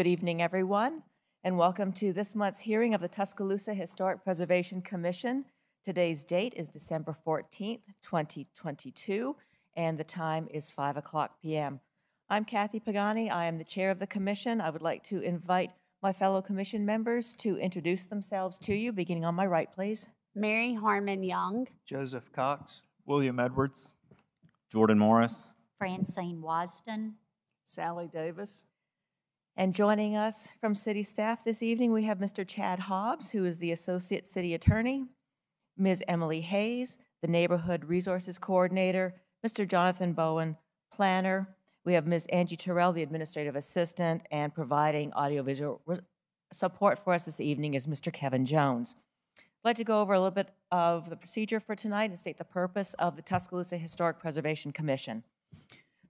Good evening, everyone, and welcome to this month's hearing of the Tuscaloosa Historic Preservation Commission. Today's date is December 14th, 2022, and the time is 5 o'clock p.m. I'm Kathy Pagani. I am the chair of the commission. I would like to invite my fellow commission members to introduce themselves to you, beginning on my right, please. Mary Harmon Young. Joseph Cox. William Edwards. Jordan Morris. Francine Wasden. Sally Davis. And joining us from city staff this evening, we have Mr. Chad Hobbs, who is the Associate City Attorney, Ms. Emily Hayes, the Neighborhood Resources Coordinator, Mr. Jonathan Bowen, Planner. We have Ms. Angie Terrell, the Administrative Assistant, and providing audiovisual support for us this evening is Mr. Kevin Jones. I'd like to go over a little bit of the procedure for tonight and state the purpose of the Tuscaloosa Historic Preservation Commission.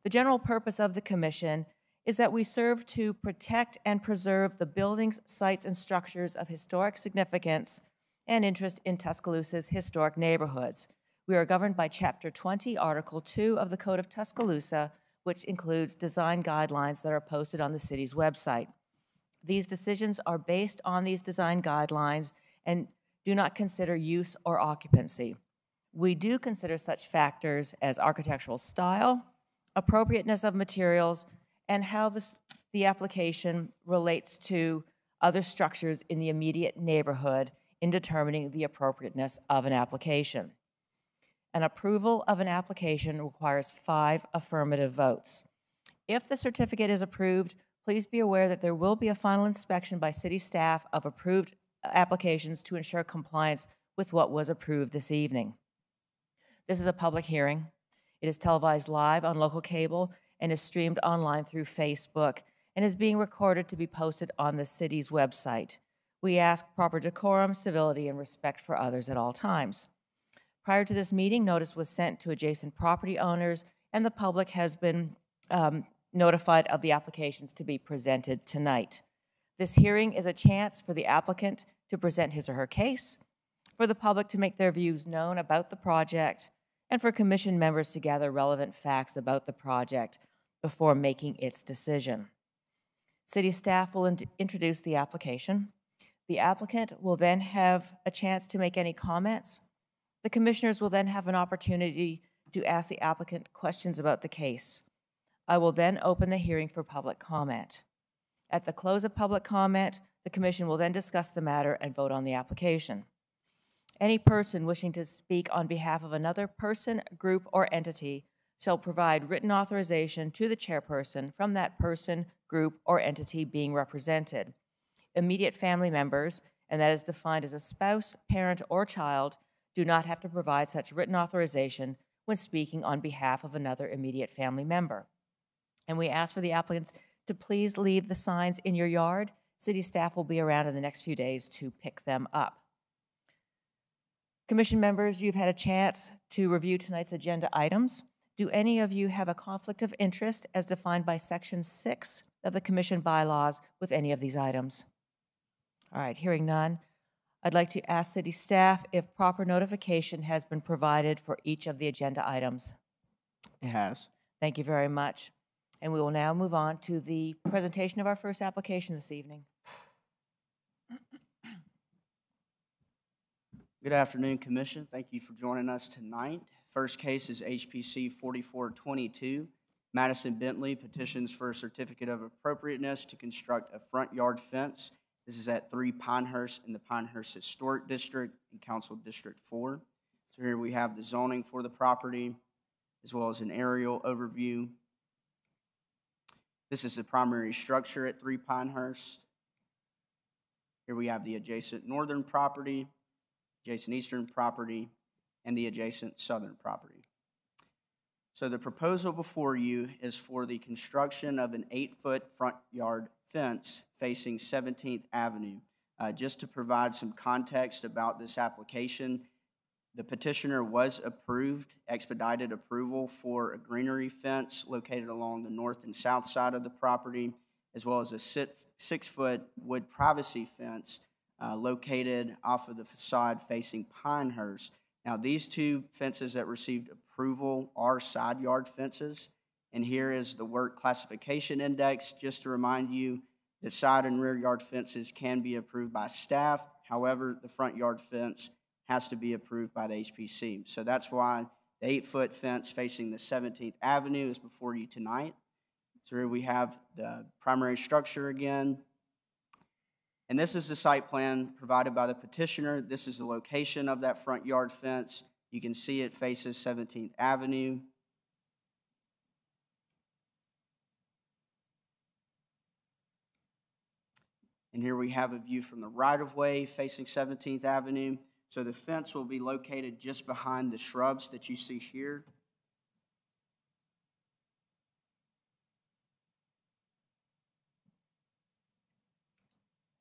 The general purpose of the commission is that we serve to protect and preserve the buildings, sites, and structures of historic significance and interest in Tuscaloosa's historic neighborhoods. We are governed by Chapter 20, Article 2 of the Code of Tuscaloosa, which includes design guidelines that are posted on the city's website. These decisions are based on these design guidelines and do not consider use or occupancy. We do consider such factors as architectural style, appropriateness of materials, and how the application relates to other structures in the immediate neighborhood in determining the appropriateness of an application. An approval of an application requires 5 affirmative votes. If the certificate is approved, please be aware that there will be a final inspection by city staff of approved applications to ensure compliance with what was approved this evening. This is a public hearing. It is televised live on local cable and is streamed online through Facebook and is being recorded to be posted on the city's website. We ask proper decorum, civility, and respect for others at all times. Prior to this meeting, notice was sent to adjacent property owners, and the public has been notified of the applications to be presented tonight. This hearing is a chance for the applicant to present his or her case, for the public to make their views known about the project, and for commission members to gather relevant facts about the project before making its decision. City staff will introduce the application. The applicant will then have a chance to make any comments. The commissioners will then have an opportunity to ask the applicant questions about the case. I will then open the hearing for public comment. At the close of public comment, the commission will then discuss the matter and vote on the application. Any person wishing to speak on behalf of another person, group, or entity shall provide written authorization to the chairperson from that person, group, or entity being represented. Immediate family members, and that is defined as a spouse, parent, or child, do not have to provide such written authorization when speaking on behalf of another immediate family member. And we ask for the applicants to please leave the signs in your yard. City staff will be around in the next few days to pick them up. Commission members, you've had a chance to review tonight's agenda items. Do any of you have a conflict of interest as defined by Section 6 of the Commission bylaws with any of these items? All right, hearing none, I'd like to ask city staff if proper notification has been provided for each of the agenda items. It has. Thank you very much. And we will now move on to the presentation of our first application this evening. Good afternoon, Commission. Thank you for joining us tonight. First case is HPC 4422. Madison Bentley petitions for a certificate of appropriateness to construct a front yard fence. This is at 3 Pinehurst in the Pinehurst Historic District in Council District 4. So here we have the zoning for the property as well as an aerial overview. This is the primary structure at 3 Pinehurst. Here we have the adjacent northern property, adjacent eastern property, and the adjacent southern property. So the proposal before you is for the construction of an 8-foot front yard fence facing 17th Avenue. Just to provide some context about this application, the petitioner was approved, expedited approval for a greenery fence located along the north and south side of the property, as well as a 6-foot wood privacy fence located off of the facade facing Pinehurst. Now, these two fences that received approval are side yard fences, and here is the work classification index. Just to remind you, The side and rear yard fences can be approved by staff. However, the front yard fence has to be approved by the HPC. So that's why the 8-foot fence facing the 17th Avenue is before you tonight. So here we have the primary structure again. And this is the site plan provided by the petitioner. This is the location of that front yard fence. You can see it faces 17th Avenue. And here we have a view from the right-of-way facing 17th Avenue. So the fence will be located just behind the shrubs that you see here.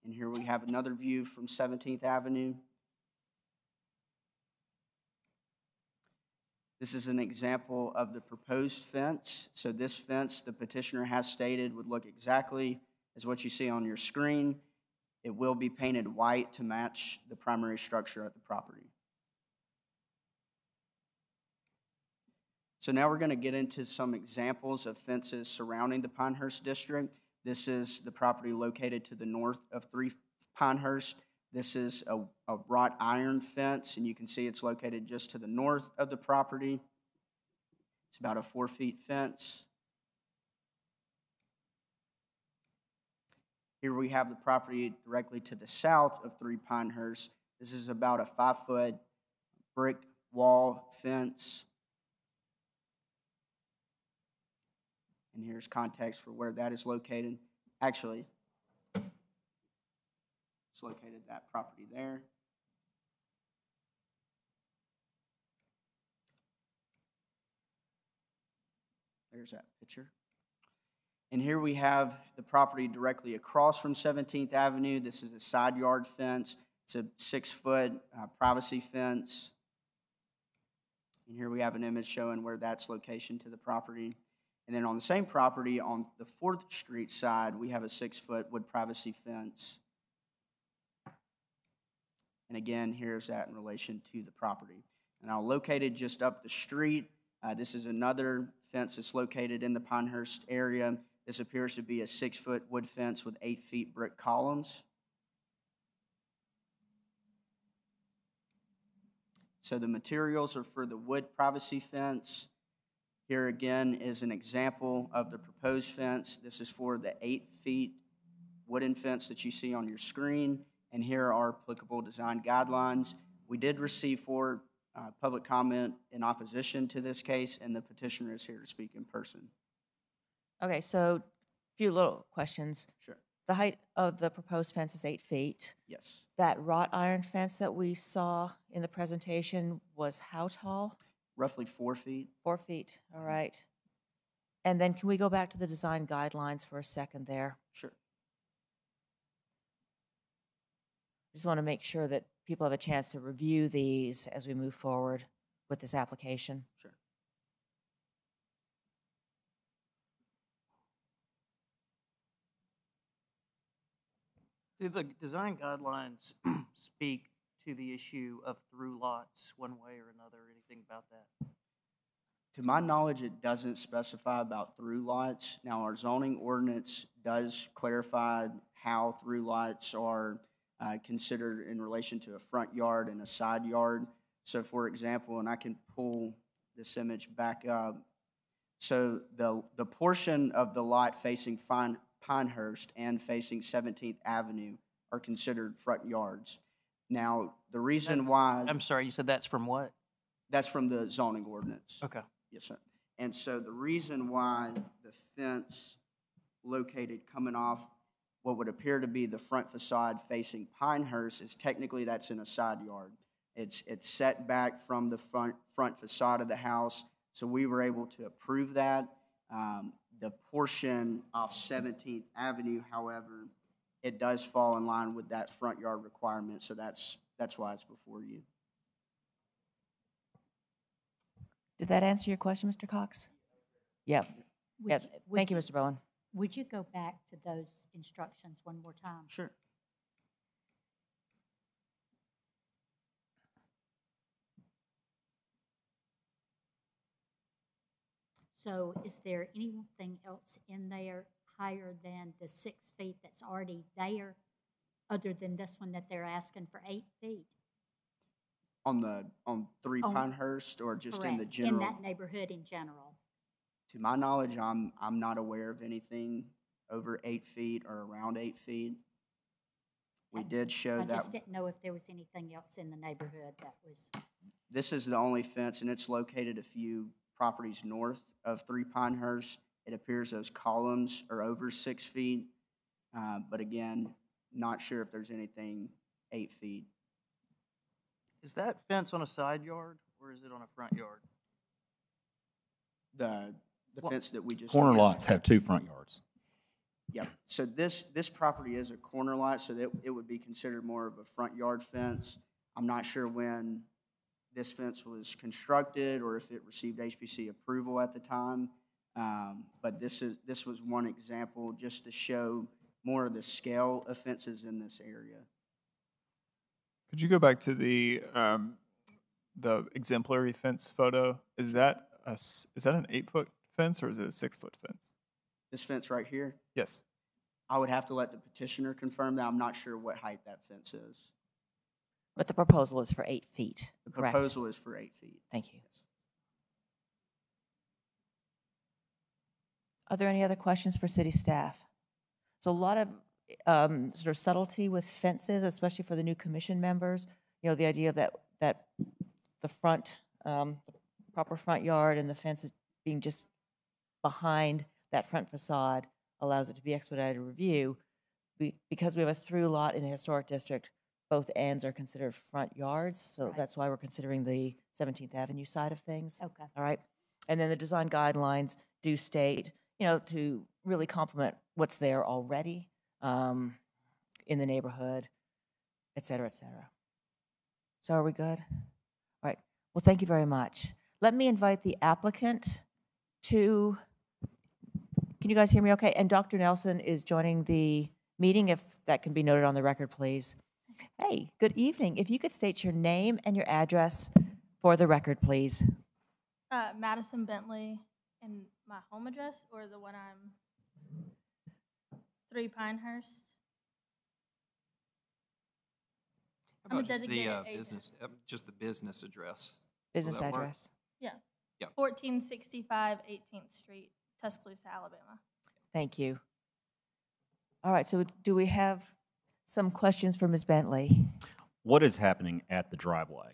And here we have another view from 17th Avenue. This is an example of the proposed fence. So this fence, the petitioner has stated, would look exactly as what you see on your screen. It will be painted white to match the primary structure of the property. So now we're going to get into some examples of fences surrounding the Pinehurst district. This is the property located to the north of 3 Pinehurst. This is a wrought iron fence, and you can see it's located just to the north of the property. It's about a 4-foot fence. Here we have the property directly to the south of 3 Pinehurst. This is about a 5-foot brick wall fence. And here's context for where that is located. Actually, it's located that property there. There's that picture. And here we have the property directly across from 17th Avenue. This is a side yard fence. It's a 6-foot privacy fence. And here we have an image showing where that's location to the property. And then on the same property, on the 4th Street side, we have a 6-foot wood privacy fence. And again, here's that in relation to the property. And now located just up the street, this is another fence that's located in the Pinehurst area. This appears to be a 6-foot wood fence with 8-foot brick columns. So the materials are for the wood privacy fence. Here again is an example of the proposed fence. This is for the 8-foot wooden fence that you see on your screen. And here are applicable design guidelines. We did receive 4 public comment in opposition to this case, and the petitioner is here to speak in person. Okay, so a few little questions. Sure. The height of the proposed fence is 8 feet. Yes. That wrought iron fence that we saw in the presentation was how tall? Roughly 4 feet. 4 feet, all right. And then can we go back to the design guidelines for a second there? Sure. Just want to make sure that people have a chance to review these as we move forward with this application. Sure. Do the design guidelines speak to the issue of through lots one way or another, anything about that? To my knowledge, it doesn't specify about through lots. Now, our zoning ordinance does clarify how through lots are considered in relation to a front yard and a side yard. So, for example, and I can pull this image back up. So, the portion of the lot facing Pinehurst and facing 17th Avenue are considered front yards. Now, the reason why... I'm sorry, you said that's from what? That's from the zoning ordinance. Okay. Yes, sir. And so the reason why the fence located coming off what would appear to be the front facade facing Pinehurst is technically that's in a side yard. It's set back from the front facade of the house, so we were able to approve that. The portion off 17th Avenue, however, it does fall in line with that front yard requirement, so that's why it's before you. Did that answer your question, Mr. Cox? Yeah. Yeah. Thank you, Would Mr. Bowen. Would you go back to those instructions one more time? Sure. So is there anything else in there higher than the 6 feet that's already there, other than this one that they're asking for 8 feet? On 3 On- Pinehurst, or just in the Correct, general? in that neighborhood in general. To my knowledge, I'm not aware of anything over 8 feet or around 8 feet. We did show I that. just didn't know if there was anything else in the neighborhood that was, This is the only fence, and it's located a few properties north of 3 Pinehurst. It appears those columns are over 6 feet, but again, not sure if there's anything 8 feet. Is that fence on a side yard or is it on a front yard? The Well, fence that we just. Corner yeah. lots have 2 front yards. Yeah, so this property is a corner lot, so that it would be considered more of a front yard fence. I'm not sure when this fence was constructed or if it received HPC approval at the time. But this was one example just to show more of the scale of fences in this area. Could you go back to the exemplary fence photo? Is that an 8-foot fence or is it a 6-foot fence? This fence right here, Yes. I would have to let the petitioner confirm that. I'm not sure what height that fence is. But the proposal is for 8 feet, The correct? proposal is for 8 feet. Thank you. Are there any other questions for city staff? So a lot of sort of subtlety with fences, especially for the new commission members. You know, the idea of that the front, the proper front yard and the fence is being just behind that front facade allows it to be expedited review. Because we have a through lot in a historic district, both ends are considered front yards, so Right. that's why we're considering the 17th Avenue side of things. okay. All right. And then the design guidelines do state, you know, to really complement what's there already in the neighborhood, et cetera, et cetera. So are we good? All right. Well, thank you very much. Let me invite the applicant to, can you guys hear me okay? And Dr. Nelson is joining the meeting, if that can be noted on the record, please. Hey, good evening. If you could state your name and your address for the record, please. Madison Bentley, and my home address, or the one I'm 3 Pinehurst. How I'm a about just the designated agent. business, just the business address? Business that work? address. Yeah. Yeah. 1465 18th Street, Tuscaloosa, Alabama. Thank you. All right, so do we have some questions for Ms. Bentley? What is happening at the driveway?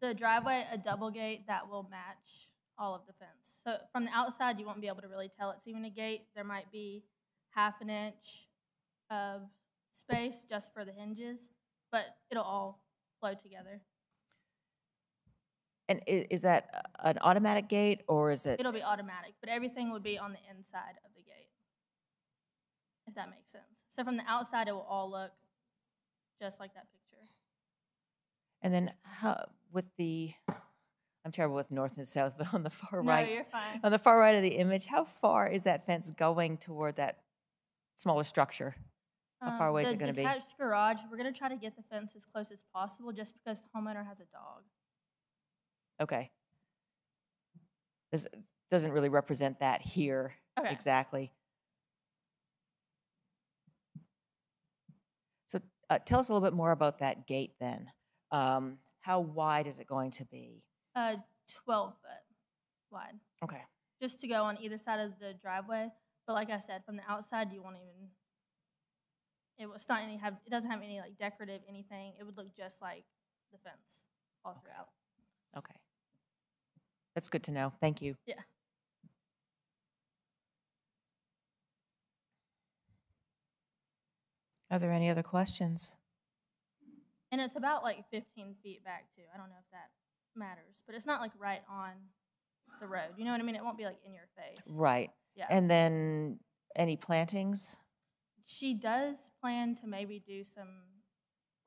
The driveway, a double gate that will match all of the fence. So from the outside, you won't be able to really tell it's even a gate. There might be ½ an inch of space just for the hinges, but it'll all flow together. And is that an automatic gate, or is it? It'll be automatic, but everything would be on the inside of the gate, if that makes sense. So from the outside, it will all look just like that picture. And then how, with the, I'm terrible with north and south, but on the far No, right. you're fine. On the far right of the image, how far is that fence going toward that smaller structure? How far away is it going to be? The detached garage, we're going to try to get the fence as close as possible just because the homeowner has a dog. Okay. This doesn't really represent that here Okay. exactly. So tell us a little bit more about that gate then. How wide is it going to be? 12 foot wide, Okay. just to go on either side of the driveway. But like I said, from the outside, you won't even, it doesn't have any like decorative anything. It would look just like the fence all throughout. Okay. That's good to know. Thank you. Yeah. Are there any other questions? And it's about like 15 feet back too. I don't know if that matters, but it's not like right on the road. You know what I mean? It won't be like in your face. Right. Yeah. And then any plantings? She does plan to maybe do some,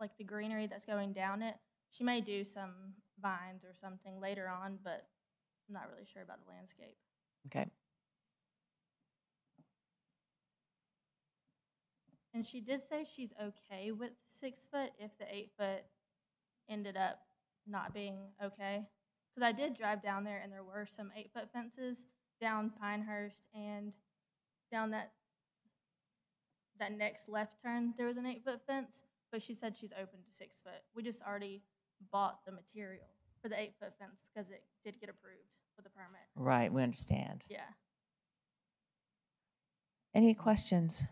like the greenery that's going down it. She may do some vines or something later on, but I'm not really sure about the landscape. Okay. And she did say she's okay with 6 foot if the 8 foot ended up not being okay. Because I did drive down there and there were some 8 foot fences down Pinehurst and down that that next left turn, there was an 8-foot fence, but she said she's open to 6 foot. We just already bought the material for the 8-foot fence because it did get approved with a permit. Right, we understand. Yeah. Any questions?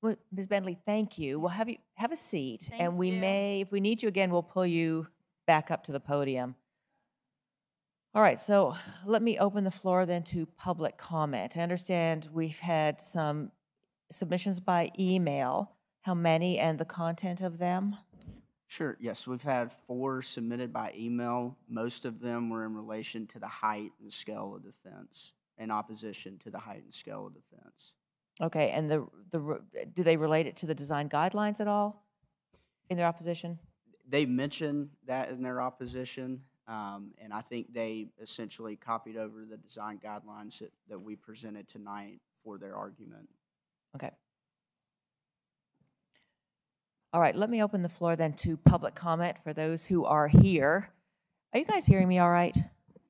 Well, Ms. Bentley, thank you. We'll have a seat, Thank and we you. may, if we need you again, we'll pull you back up to the podium. All right, so let me open the floor then to public comment. I understand we've had some submissions by email. How many and the content of them? Sure, yes, we've had 4 submitted by email. Most of them were in relation to the height and scale of the fence, in opposition to the height and scale of the fence. Okay, and do they relate it to the design guidelines at all in their opposition? They mentioned that in their opposition, and I think they essentially copied over the design guidelines that we presented tonight for their argument. Okay. All right, let me open the floor then to public comment for those who are here. Are you guys hearing me all right?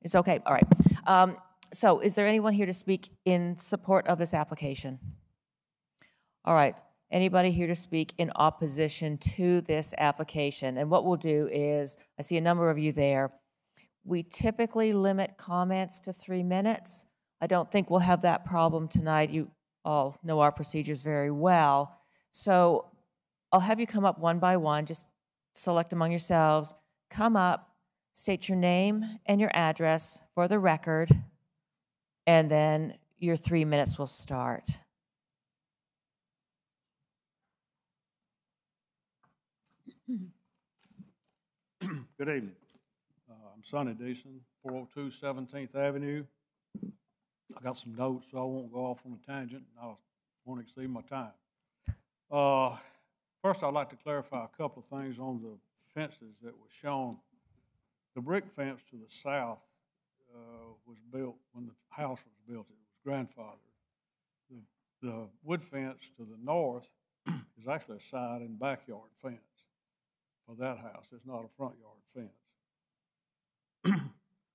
It's okay, all right. So is there anyone here to speak in support of this application? All right, anybody here to speak in opposition to this application? And what we'll do is, I see a number of you there. We typically limit comments to 3 minutes. I don't think we'll have that problem tonight. You all know our procedures very well. So I'll have you come up one by one, just select among yourselves, come up, state your name and your address for the record, and then your 3 minutes will start. Good evening. I'm Sonny Deason, 402 17th Avenue. I got some notes, so I won't go off on a tangent, and I won't exceed my time. First, I'd like to clarify a couple of things on the fences that were shown. The brick fence to the south was built when the house was built. It was grandfathered. The wood fence to the north is actually a side and backyard fence for that house. It's not a front yard fence.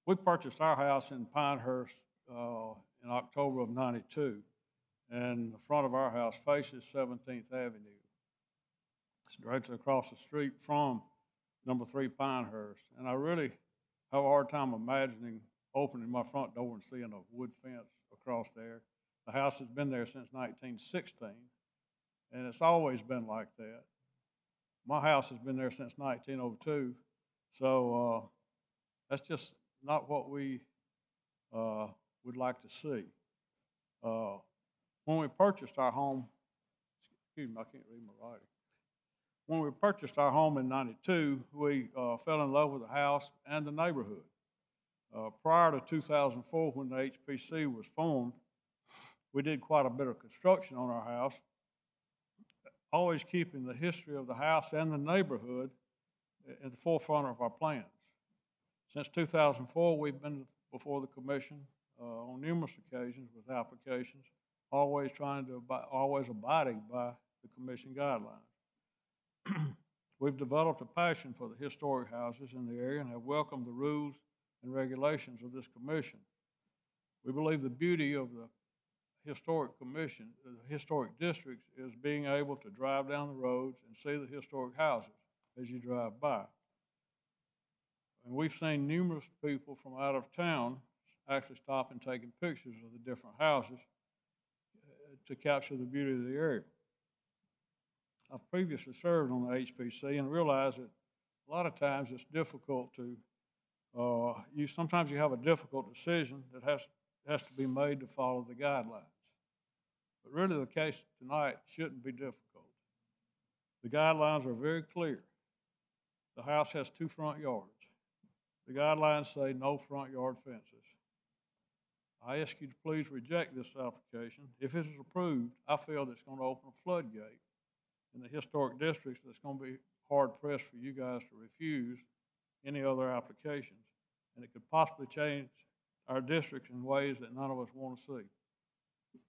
We purchased our house in Pinehurst in October of '92, and the front of our house faces 17th Avenue. It's directly across the street from number 3 Pinehurst, and I really have a hard time imagining opening my front door and seeing a wood fence across there. The house has been there since 1916, and it's always been like that. My house has been there since 1902, so that's just not what we would like to see. When we purchased our home, excuse me, I can't read my writing. When we purchased our home in '92, we fell in love with the house and the neighborhood. Prior to 2004, when the HPC was formed, we did quite a bit of construction on our house, always keeping the history of the house and the neighborhood at the forefront of our plans. Since 2004, we've been before the commission on numerous occasions with applications, always abiding by the commission guidelines. We've developed a passion for the historic houses in the area and have welcomed the rules and regulations of this commission. We believe the beauty of the historic commission, the historic districts, is being able to drive down the roads and see the historic houses as you drive by. And we've seen numerous people from out of town actually stop and taking pictures of the different houses to capture the beauty of the area. I've previously served on the HPC and realize that a lot of times it's difficult to, sometimes you have a difficult decision that has to be made to follow the guidelines. But really the case tonight shouldn't be difficult. The guidelines are very clear. The house has 2 front yards. The guidelines say no front yard fences. I ask you to please reject this application. If it is approved, I feel that it's going to open a floodgate in the historic districts that's going to be hard pressed for you guys to refuse any other applications. And it could possibly change our districts in ways that none of us want to see.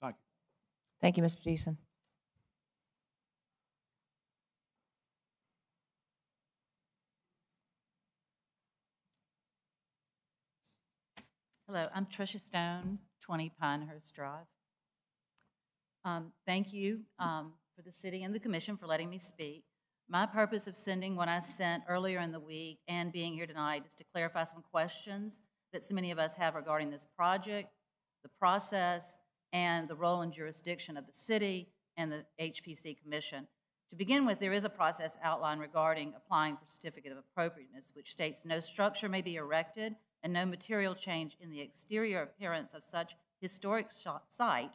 Thank you. Thank you, Mr. Deason. Hello, I'm Tricia Stone, 20 Pinehurst Drive. Thank you for the city and the commission for letting me speak. My purpose of sending what I sent earlier in the week and being here tonight is to clarify some questions that so many of us have regarding this project, the process, and the role and jurisdiction of the city and the HPC Commission. To begin with, there is a process outlined regarding applying for certificate of appropriateness, which states no structure may be erected and no material change in the exterior appearance of such historic site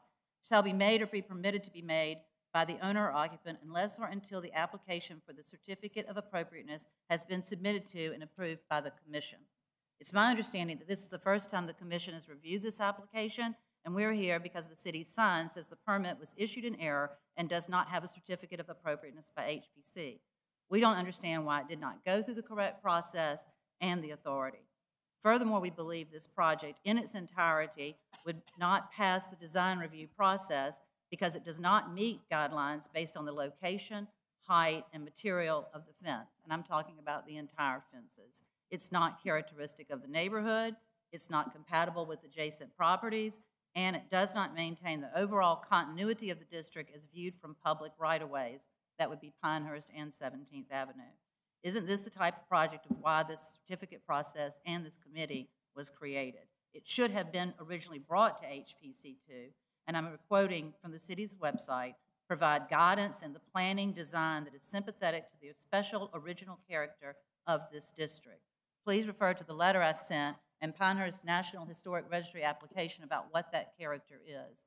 shall be made or be permitted to be made by the owner or occupant unless or until the application for the certificate of appropriateness has been submitted to and approved by the commission. It's my understanding that this is the first time the commission has reviewed this application, and we're here because the city's sign says the permit was issued in error and does not have a certificate of appropriateness by HPC. We don't understand why it did not go through the correct process and the authority. Furthermore, we believe this project in its entirety would not pass the design review process because it does not meet guidelines based on the location, height, and material of the fence. And I'm talking about the entire fences. It's not characteristic of the neighborhood, it's not compatible with adjacent properties, and it does not maintain the overall continuity of the district as viewed from public right-of-ways. That would be Pinehurst and 17th Avenue. Isn't this the type of project of why this certificate process and this committee was created? It should have been originally brought to HPC2, and I'm quoting from the city's website, provide guidance in the planning design that is sympathetic to the special original character of this district. Please refer to the letter I sent and Pinehurst National Historic Registry application about what that character is.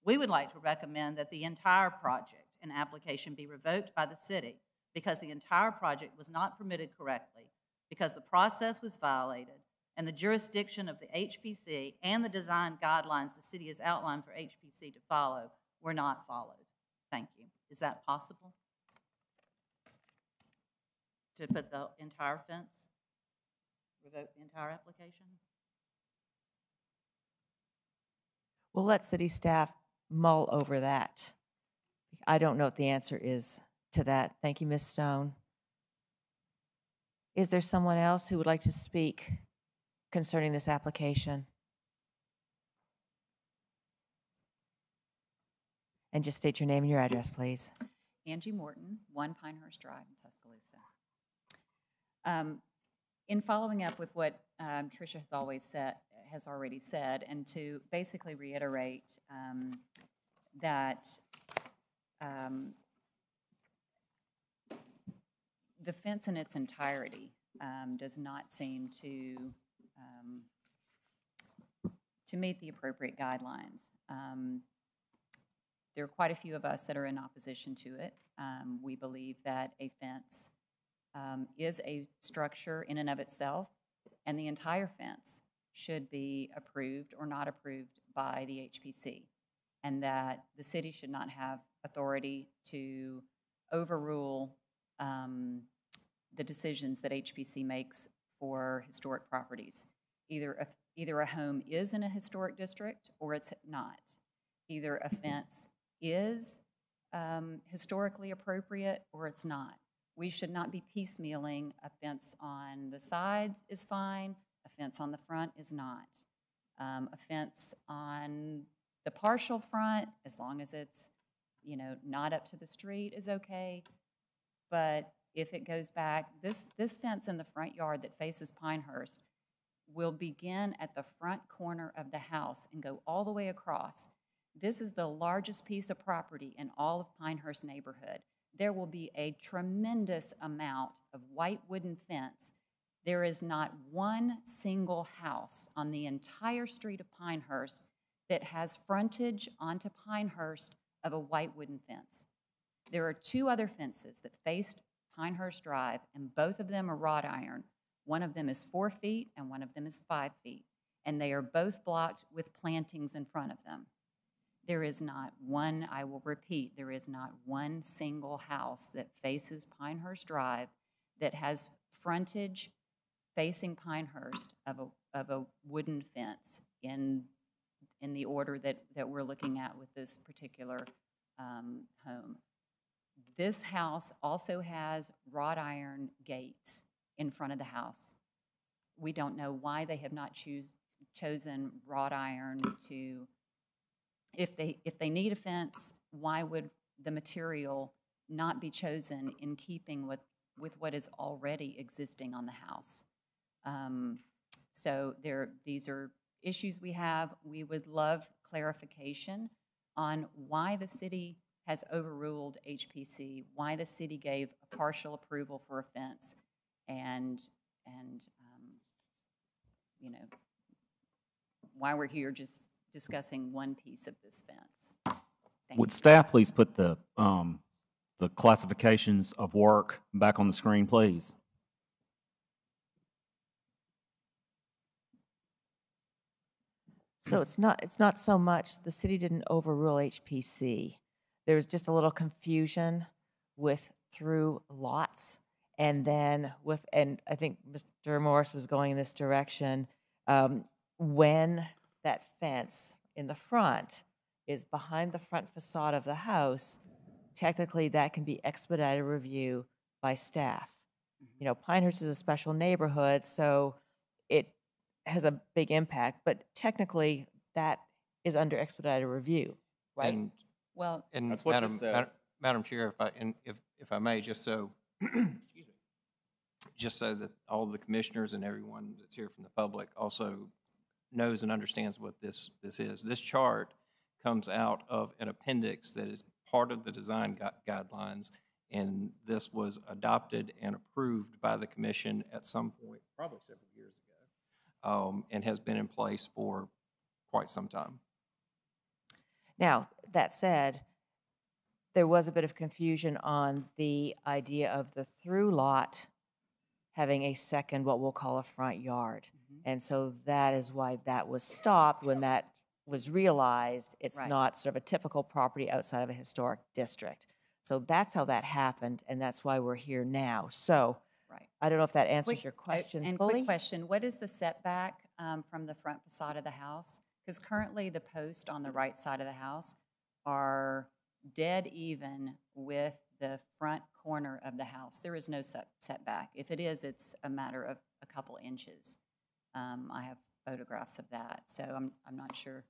We would like to recommend that the entire project and application be revoked by the city because the entire project was not permitted correctly, because the process was violated, and the jurisdiction of the HPC and the design guidelines the city has outlined for HPC to follow were not followed. Thank you. Is that possible? To put the entire fence, revoke the entire application? We'll let city staff mull over that. I don't know what the answer is to that. Thank you, Ms. Stone. Is there someone else who would like to speak concerning this application? And just state your name and your address, please. Angie Morton, 1 Pinehurst Drive in Tuscaloosa. In following up with what Tricia has already said, and to basically reiterate that the fence in its entirety does not seem to meet the appropriate guidelines. There are quite a few of us that are in opposition to it. We believe that a fence is a structure in and of itself, and the entire fence should be approved or not approved by the HPC, and that the city should not have authority to overrule the decisions that HPC makes for historic properties. Either a home is in a historic district or it's not. Either a fence is historically appropriate or it's not. We should not be piecemealing. A fence on the sides is fine, a fence on the front is not. A fence on the partial front, as long as it's, not up to the street, is okay. But if it goes back, this fence in the front yard that faces Pinehurst will begin at the front corner of the house and go all the way across. This is the largest piece of property in all of Pinehurst neighborhood. There will be a tremendous amount of white wooden fence. There is not one single house on the entire street of Pinehurst that has frontage onto Pinehurst of a white wooden fence. There are 2 other fences that faced Pinehurst Drive, and both of them are wrought iron. One of them is 4 feet and one of them is 5 feet, and they are both blocked with plantings in front of them. There is not one, I will repeat, there is not one single house that faces Pinehurst Drive that has frontage facing Pinehurst of a wooden fence in the order that we're looking at with this particular home. This house also has wrought iron gates in front of the house. We don't know why they have not chosen wrought iron to if they need a fence, why would the material not be chosen in keeping with what is already existing on the house? So these are issues we have. We would love clarification on why the city has overruled HPC, why the city gave a partial approval for a fence, and you know, why we're here just discussing one piece of this fence. Thank Would you. staff please put the classifications of work back on the screen, please? So it's not so much, the city didn't overrule HPC. There was just a little confusion with through lots. And then and I think Mr. Morris was going in this direction, when that fence in the front is behind the front facade of the house, technically that can be expedited review by staff. You know, Pinehurst is a special neighborhood, so it has a big impact, but technically that is under expedited review, right? And, Well, and That's what this says. Madam Chair, if I may, just so, excuse me, just so that all the commissioners and everyone that's here from the public also knows and understands what this is. This chart comes out of an appendix that is part of the design guidelines, and this was adopted and approved by the commission at some point, probably several years ago, and has been in place for quite some time. Now, that said, there was a bit of confusion on the idea of the through lot having a second, what we'll call a front yard. And so that is why that was stopped when that was realized. It's Right. not sort of a typical property outside of a historic district. So that's how that happened, and that's why we're here now. So right. I don't know if that answers your Quick- question and fully. quick question, what is the setback from the front facade of the house? Because currently the posts on the right side of the house are dead even with the front corner of the house. There is no setback. If it is, it's a matter of a couple inches. I have photographs of that, so I'm not sure.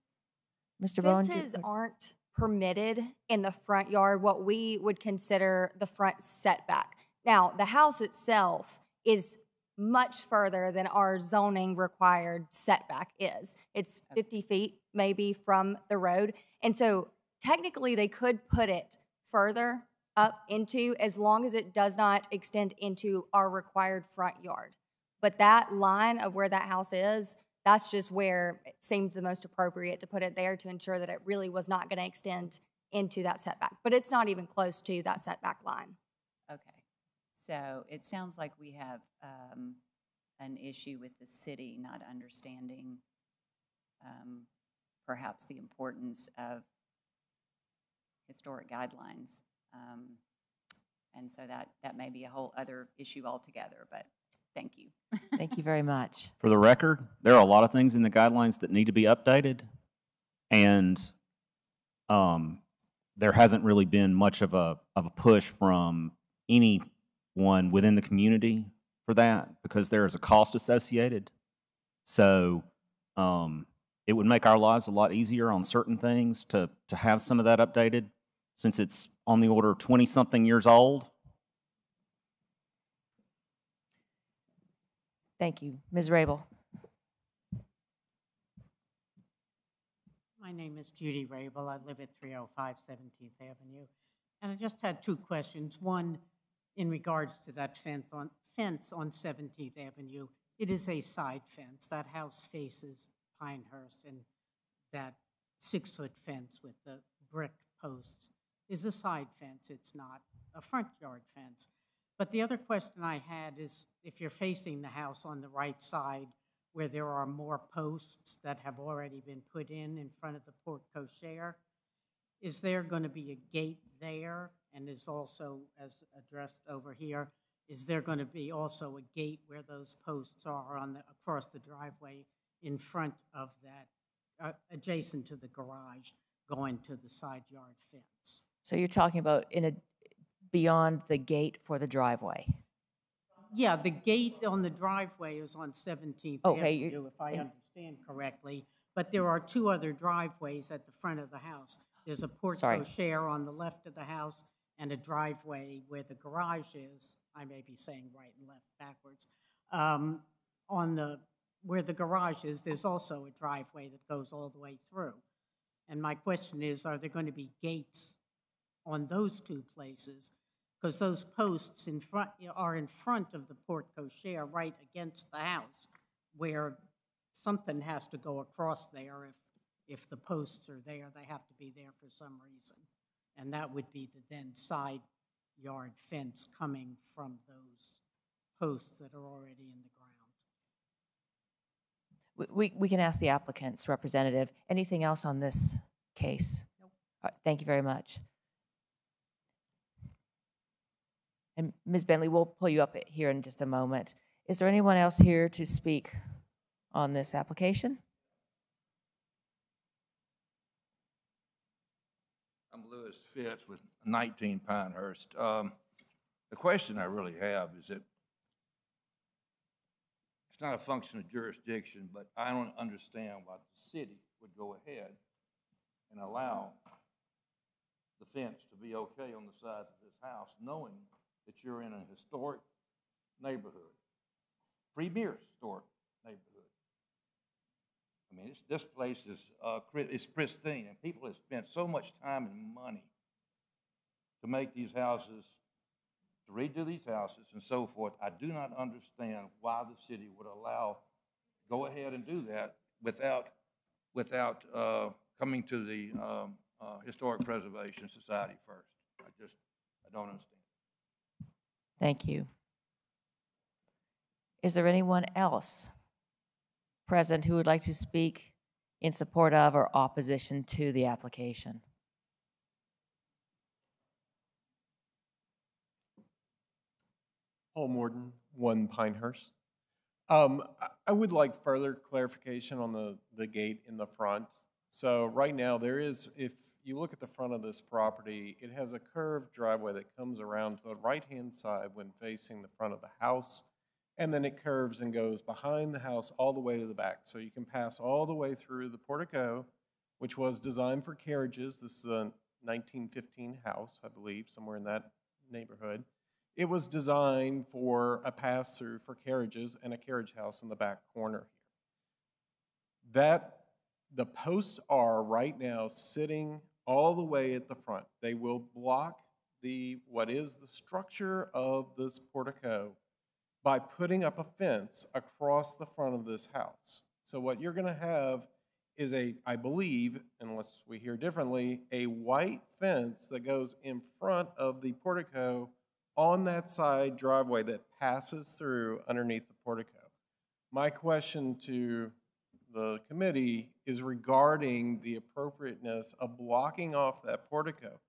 Mr. Bowen? Fences aren't permitted in the front yard, what we would consider the front setback. Now, the house itself is much further than our zoning required setback is. It's 50 feet maybe from the road. And so technically they could put it further up into, as long as it does not extend into our required front yard. But that line of where that house is, that's just where it seemed the most appropriate to put it there to ensure that it really was not going to extend into that setback. But it's not even close to that setback line. Okay. So it sounds like we have an issue with the city not understanding perhaps the importance of historic guidelines. And so that may be a whole other issue altogether, but thank you. Thank you very much. For the record, there are a lot of things in the guidelines that need to be updated, and there hasn't really been much of a push from anyone within the community for that because there is a cost associated. So it would make our lives a lot easier on certain things to have some of that updated, since it's on the order of 20-something years old. Thank you. Ms. Rabel? My name is Judy Rabel. I live at 305 17th Avenue. And I just had two questions. One, in regards to that fence on 17th Avenue. It is a side fence. That house faces Pinehurst, and that 6-foot fence with the brick posts is a side fence. It's not a front yard fence. But the other question I had is, if you're facing the house on the right side, where there are more posts that have already been put in front of the porte cochere, is there going to be a gate there? And is also, as addressed over here, is there going to be also a gate where those posts are across the driveway in front of that, adjacent to the garage, going to the side yard fence? So you're talking about beyond the gate for the driveway? Yeah, the gate on the driveway is on 17th Okay, Avenue, if I understand correctly. but there are two other driveways at the front of the house. There's a porte Sorry. cochere on the left of the house and a driveway where the garage is. I may be saying right and left backwards. Where the garage is, there's also a driveway that goes all the way through. And my question is, are there going to be gates on those two places? Because those posts in front are in front of the porte cochere, right against the house, where something has to go across there. If the posts are there, they have to be there for some reason. And that would be the then side yard fence coming from those posts that are already in the ground. We can ask the applicant's representative. Anything else on this case? Nope. All right, thank you very much. And Ms. Bentley, we'll pull you up here in just a moment. Is there anyone else here to speak on this application? I'm Lewis Fitz with 19 Pinehurst. The question I really have is that it's not a function of jurisdiction, but I don't understand why the city would go ahead and allow the fence to be okay on the sides of this house, knowing that you're in a historic neighborhood, premier historic neighborhood. I mean, this place is pristine, and people have spent so much time and money to make these houses, to redo these houses and so forth. I do not understand why the city would go ahead and do that without coming to the Historic Preservation Society first. I don't understand. Thank you. Is there anyone else present who would like to speak in support of or opposition to the application? Paul Morden, 1 Pinehurst. I would like further clarification on the gate in the front. So right now there is, if you look at the front of this property, it has a curved driveway that comes around to the right-hand side when facing the front of the house, and then it curves and goes behind the house all the way to the back. So you can pass all the way through the portico, which was designed for carriages. This is a 1915 house, I believe, somewhere in that neighborhood. It was designed for a pass-through for carriages and a carriage house in the back corner here. The posts are right now sitting all the way at the front. They will block what is the structure of this portico by putting up a fence across the front of this house. So what you're going to have is I believe, unless we hear differently, a white fence that goes in front of the portico on that side driveway that passes through underneath the portico. My question to the committee is regarding the appropriateness of blocking off that portico.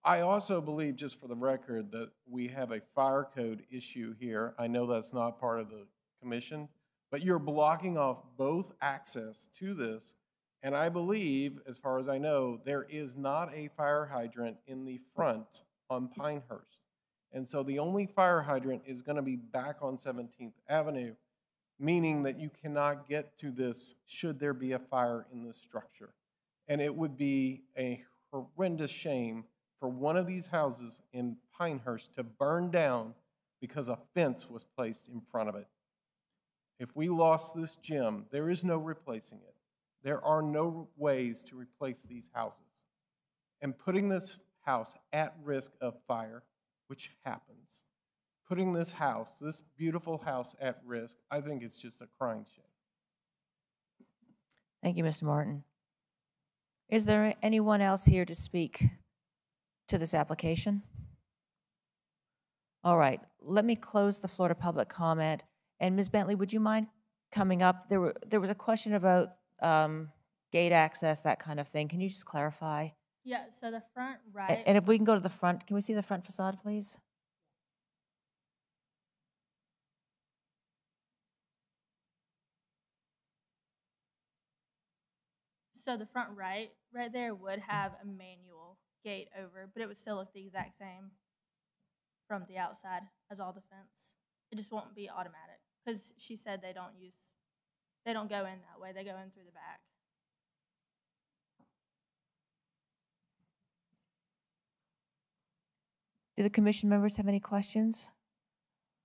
I also believe, just for the record, that we have a fire code issue here. I know that's not part of the commission, but you're blocking off both access to this. And I believe, as far as I know, there is not a fire hydrant in the front on Pinehurst. And so the only fire hydrant is going to be back on 17th Avenue, meaning that you cannot get to this should there be a fire in this structure. And it would be a horrendous shame for one of these houses in Pinehurst to burn down because a fence was placed in front of it. If we lost this gym, there is no replacing it. There are no ways to replace these houses. And putting this house at risk of fire, which happens, putting this house, this beautiful house, at risk, I think it's just a crying shame. Thank you, Mr. Martin. Is there anyone else here to speak to this application? All right, let me close the floor to public comment. And Ms. Bentley, would you mind coming up? There was a question about gate access, that kind of thing. Can you just clarify? Yeah, so the front right. And if we can go to the front, can we see the front facade, please? So the front right there would have a manual gate over, but it would still look the exact same from the outside as all the fence. It just won't be automatic because she said they don't go in that way. They go in through the back. Do the commission members have any questions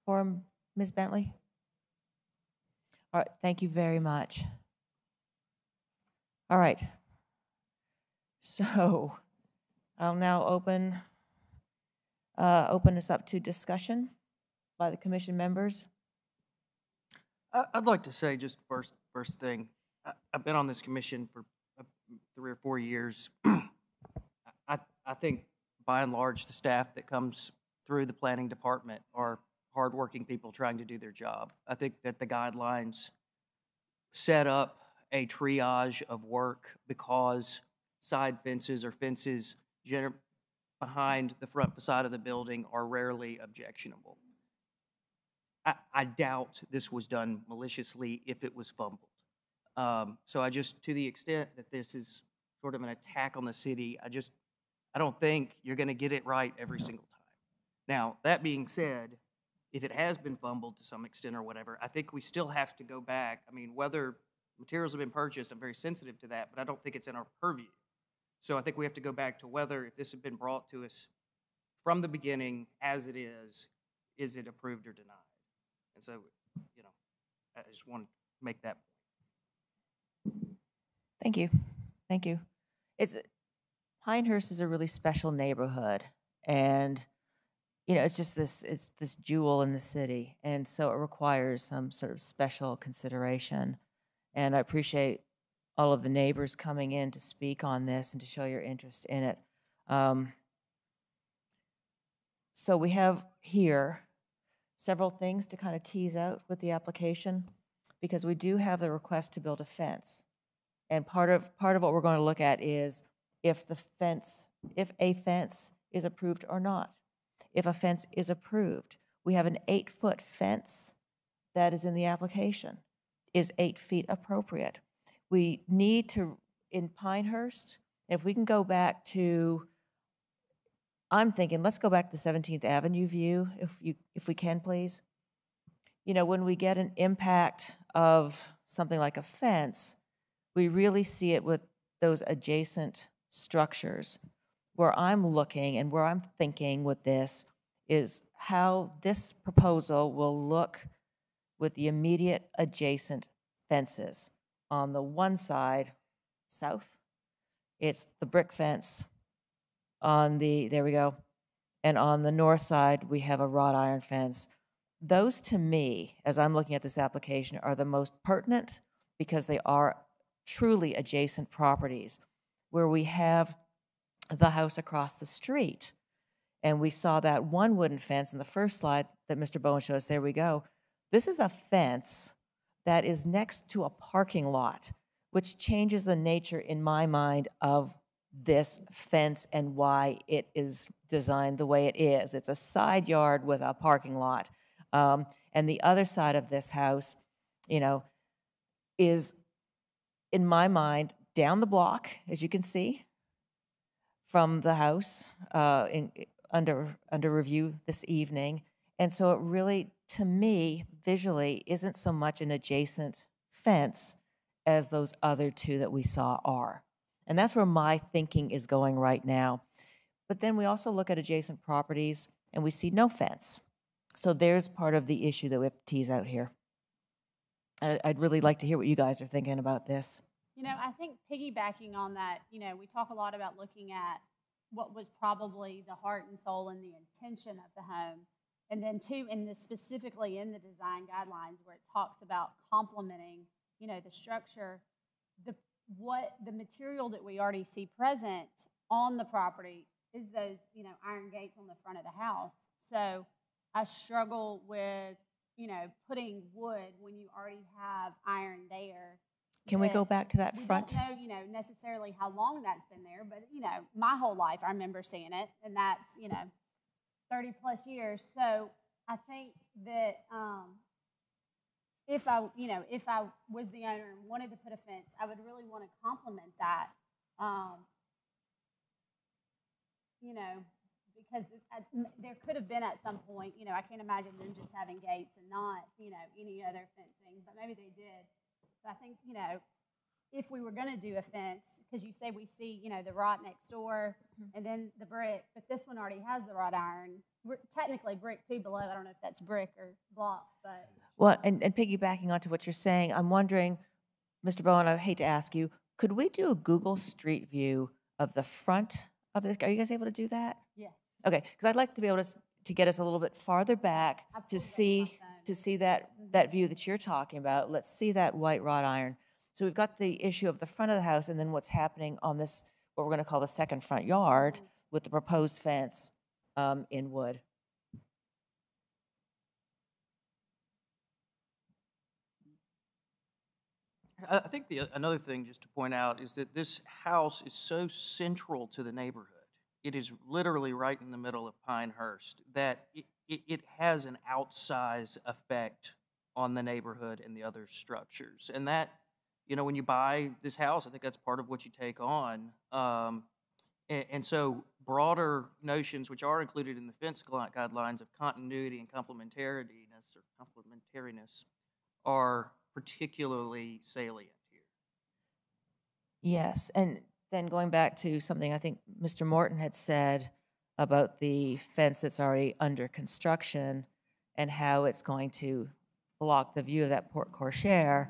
for Ms. Bentley? All right, thank you very much. All right. So I'll now open this up to discussion by the commission members. I'd like to say just first thing, I've been on this commission for 3 or 4 years. I think by and large the staff that comes through the planning department are hardworking people trying to do their job. I think that the guidelines set up a triage of work because side fences or fences behind the front facade of the building are rarely objectionable. I doubt this was done maliciously if it was fumbled. So I just, to the extent that this is sort of an attack on the city, I don't think you're going to get it right every single time. Now, that being said, if it has been fumbled to some extent or whatever, I think we still have to go back. I mean, whether materials have been purchased, I'm very sensitive to that, but I don't think it's in our purview. So I think we have to go back to whether, if this had been brought to us from the beginning as it is it approved or denied? And so, you know, I just want to make that point. Thank you. Thank you. Pinehurst is a really special neighborhood, and you know, it's this jewel in the city, and so it requires some sort of special consideration. And I appreciate all of the neighbors coming in to speak on this and to show your interest in it. So we have here several things to kind of tease out with the application, because we do have the request to build a fence. And part of what we're going to look at is if a fence is approved or not. If a fence is approved, we have an 8-foot fence that is in the application. Is 8 feet appropriate? We need to, in Pinehurst, if we can go back to, I'm thinking, let's go back to the 17th Avenue view, if we can, please. You know, when we get an impact of something like a fence, we really see it with those adjacent structures. Where I'm looking and where I'm thinking with this is how this proposal will look with the immediate adjacent fences. On the one side, south, it's the brick fence. There we go. And on the north side, we have a wrought iron fence. Those, to me, as I'm looking at this application, are the most pertinent because they are truly adjacent properties where we have the house across the street. And we saw that one wooden fence in the first slide that Mr. Bowen showed us. There we go. This is a fence that is next to a parking lot, which changes the nature, in my mind, of this fence and why it is designed the way it is. It's a side yard with a parking lot. And the other side of this house, you know, is, in my mind, down the block, as you can see, from the house under review this evening. And so it really, to me, visually, isn't so much an adjacent fence as those other two that we saw are. And that's where my thinking is going right now. But then we also look at adjacent properties and we see no fence. So there's part of the issue that we have to tease out here. I'd really like to hear what you guys are thinking about this. You know, I think piggybacking on that, you know, we talk a lot about looking at what was probably the heart and soul and the intention of the home. And then two, specifically in the design guidelines where it talks about complementing, you know, the structure, the material that we already see present on the property is those, you know, iron gates on the front of the house. So I struggle with, you know, putting wood when you already have iron there. Can we go back to that front? We don't know, you know, necessarily how long that's been there, but, you know, my whole life I remember seeing it, and that's, you know, 30 plus years. So I think that if I was the owner and wanted to put a fence, I would really want to complement that, you know, because there could have been at some point, you know, I can't imagine them just having gates and not, you know, any other fencing, but maybe they did. So I think, you know, if we were gonna do a fence, because you say we see, you know, the wrought next door and then the brick, but this one already has the wrought iron. We're technically brick too below. I don't know if that's brick or block, but. Well, and piggybacking onto what you're saying, I'm wondering, Mr. Bowen, I hate to ask you, could we do a Google Street View of the front of this? Are you guys able to do that? Yeah. Okay, because I'd like to be able to get us a little bit farther back to see that view that you're talking about. Let's see that white wrought iron. So we've got the issue of the front of the house, and then what's happening on this, what we're going to call the second front yard, with the proposed fence in wood. I think another thing just to point out is that this house is so central to the neighborhood. It is literally right in the middle of Pinehurst that it has an outsized effect on the neighborhood and the other structures. And that, you know, when you buy this house, I think that's part of what you take on. And so broader notions, which are included in the fence guidelines of continuity and complementariness, are particularly salient here. Yes, and then going back to something I think Mr. Morton had said about the fence that's already under construction and how it's going to block the view of that porte cochere,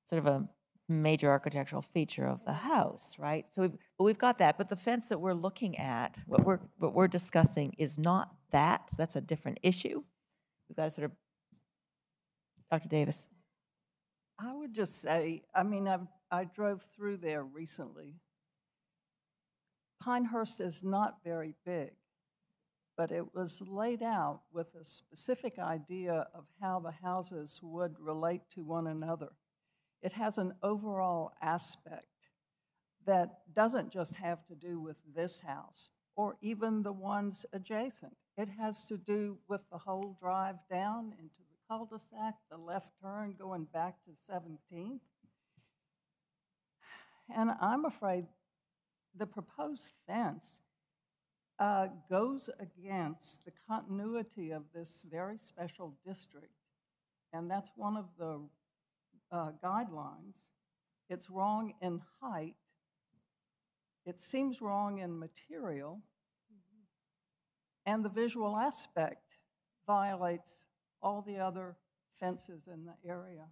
sort of a major architectural feature of the house, right? So we've got that, but the fence that we're looking at, what we're discussing is not that. That's a different issue. We've got to sort of, Dr. Davis. I would just say, I mean, I drove through there recently. Pinehurst is not very big, but it was laid out with a specific idea of how the houses would relate to one another. It has an overall aspect that doesn't just have to do with this house or even the ones adjacent. It has to do with the whole drive down into the cul-de-sac, the left turn going back to 17th. And I'm afraid the proposed fence goes against the continuity of this very special district. And that's one of the guidelines. It's wrong in height. It seems wrong in material. And the visual aspect violates all the other fences in the area.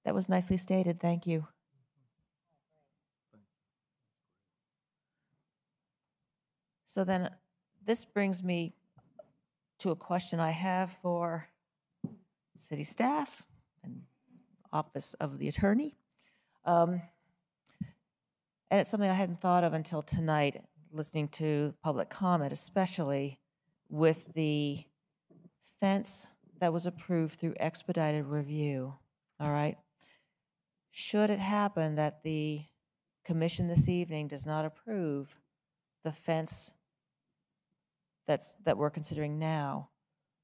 That was nicely stated. Thank you. So then this brings me to a question I have for city staff and Office of the Attorney. And it's something I hadn't thought of until tonight, listening to public comment, especially with the fence that was approved through expedited review, all right? Should it happen that the commission this evening does not approve the fence that we're considering now,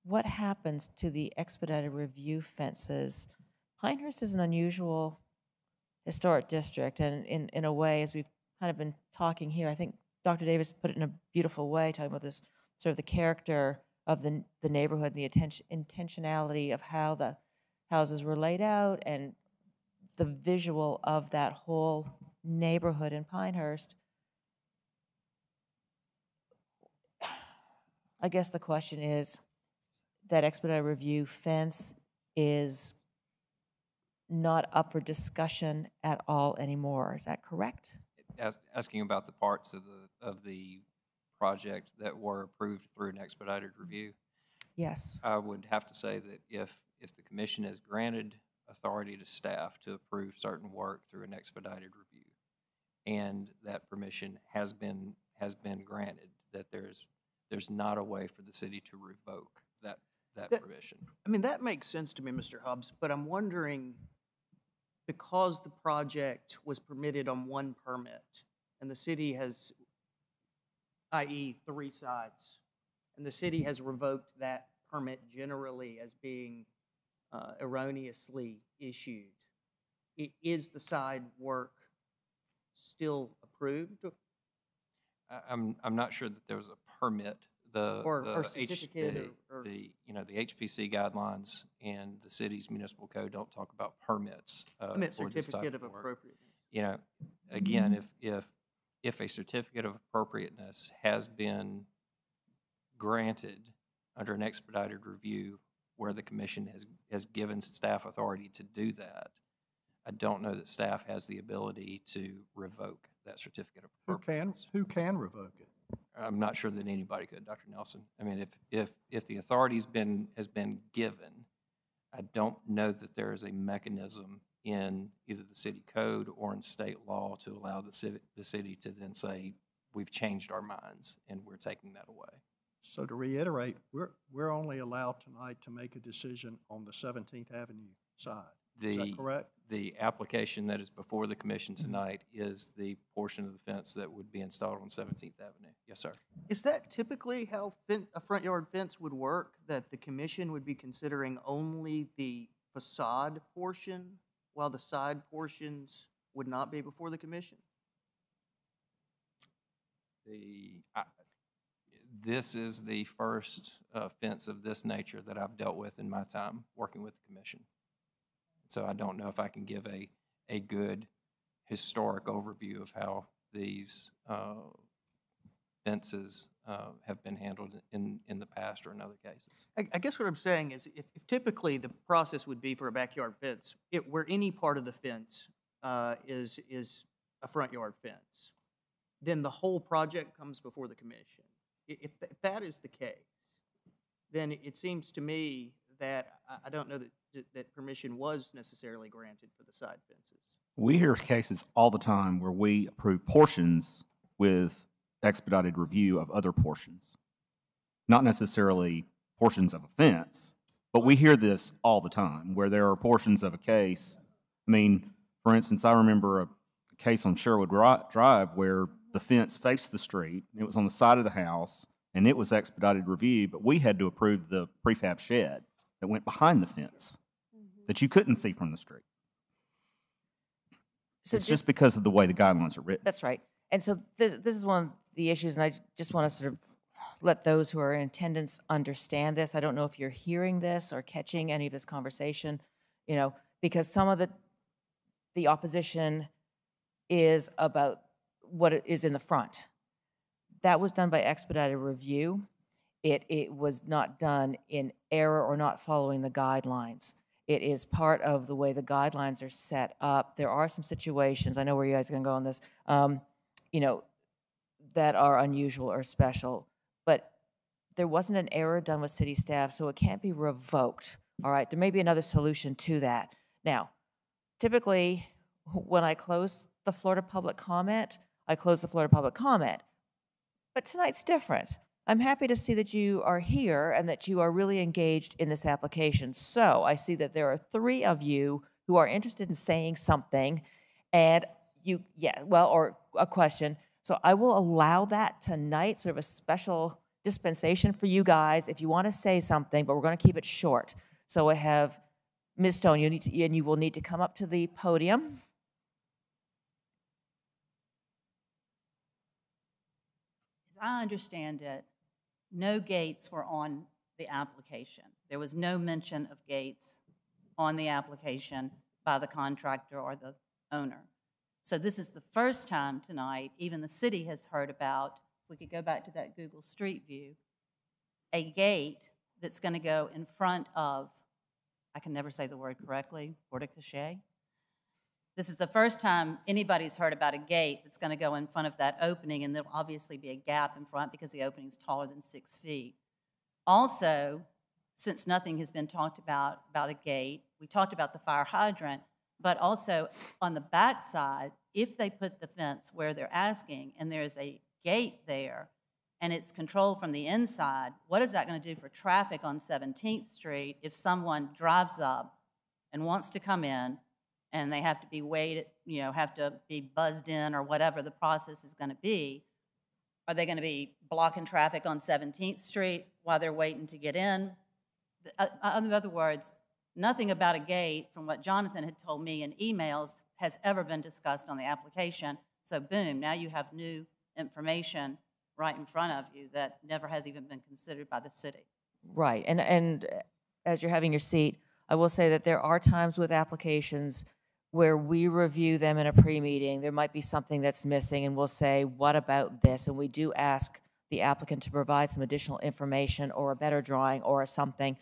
what happens to the expedited review fences? Pinehurst is an unusual historic district, and in a way, as we've kind of been talking here, I think Dr. Davis put it in a beautiful way, talking about this sort of the character of the neighborhood, and the intentionality of how the houses were laid out, and the visual of that whole neighborhood in Pinehurst. I guess the question is, that expedited review fence is not up for discussion at all anymore. Is that correct? Asking about the parts of the project that were approved through an expedited review. Yes. I would have to say that if the commission has granted authority to staff to approve certain work through an expedited review, and that permission has been granted, that there's not a way for the city to revoke that permission. I mean, that makes sense to me, Mr. Hobbs, but I'm wondering, because the project was permitted on one permit, and the city has, i.e. 3 sides, and the city has revoked that permit generally as being erroneously issued, is the side work still approved? I'm not sure that there was a permit Or certificate or- the, you know, the HPC guidelines and the city's municipal code don't talk about permits. I meant for this type certificate of work. appropriateness. You know, again, if a certificate of appropriateness has been granted under an expedited review where the commission has given staff authority to do that, I don't know that staff has the ability to revoke that certificate of appropriateness. Who can revoke it? I'm not sure that anybody could, Dr. Nelson. I mean, if the authority's has been given, I don't know that there is a mechanism in either the city code or in state law to allow the city to then say, we've changed our minds and we're taking that away. So to reiterate, we're only allowed tonight to make a decision on the 17th Avenue side. Is that correct? The application that is before the commission tonight is the portion of the fence that would be installed on 17th Avenue. Yes, sir. Is that typically how a front yard fence would work, that the commission would be considering only the facade portion while the side portions would not be before the commission? This is the first fence of this nature that I've dealt with in my time working with the commission. So I don't know if I can give a good historic overview of how these fences have been handled in the past or in other cases. I guess what I'm saying is if typically the process would be for a backyard fence, where any part of the fence is a front yard fence, then the whole project comes before the commission. If that is the case, then it seems to me that I don't know that permission was necessarily granted for the side fences. We hear cases all the time where we approve portions with expedited review of other portions. Not necessarily portions of a fence, but we hear this all the time where there are portions of a case. I mean, for instance, I remember a case on Sherwood Drive where the fence faced the street, it was on the side of the house, and it was expedited review, but we had to approve the prefab shed that went behind the fence that you couldn't see from the street. So it's just because of the way the guidelines are written. That's right. And so this is one of the issues, and I just want to sort of let those who are in attendance understand this. I don't know if you're hearing this or catching any of this conversation, you know, because some of the opposition is about what is in the front. That was done by expedited review. It was not done in error or not following the guidelines. It is part of the way the guidelines are set up. There are some situations, I know where you guys are going to go on this, you know, that are unusual or special, but there wasn't an error done with city staff, so it can't be revoked, all right? There may be another solution to that. Now, typically, when I close the floor to public comment, I close the floor to public comment, but tonight's different. I'm happy to see that you are here and that you are really engaged in this application. So I see that there are 3 of you who are interested in saying something, and or a question. So I will allow that tonight, sort of a special dispensation for you guys if you want to say something, but we're going to keep it short. So I have Ms. Stone, you will need to come up to the podium. As I understand it, no gates were on the application. There was no mention of gates on the application by the contractor or the owner. So this is the first time tonight, even the city has heard about, if we could go back to that Google Street View, a gate that's going to go in front of, I can never say the word correctly, porte-cochere. This is the first time anybody's heard about a gate that's going to go in front of that opening, and there'll obviously be a gap in front because the opening is taller than 6 feet. Also, since nothing has been talked about a gate, we talked about the fire hydrant, but also on the back side, if they put the fence where they're asking and there's a gate there and it's controlled from the inside, what is that going to do for traffic on 17th Street if someone drives up and wants to come in and they have to be waited, you know, have to be buzzed in or whatever the process is going to be? Are they going to be blocking traffic on 17th Street while they're waiting to get in? In other words, nothing about a gate, from what Jonathan had told me in emails, has ever been discussed on the application. So boom, now you have new information right in front of you that never has even been considered by the city. Right, and as you're having your seat, I will say that there are times with applications where we review them in a pre-meeting. There might be something that's missing, and we'll say, what about this? And we do ask the applicant to provide some additional information or a better drawing or something.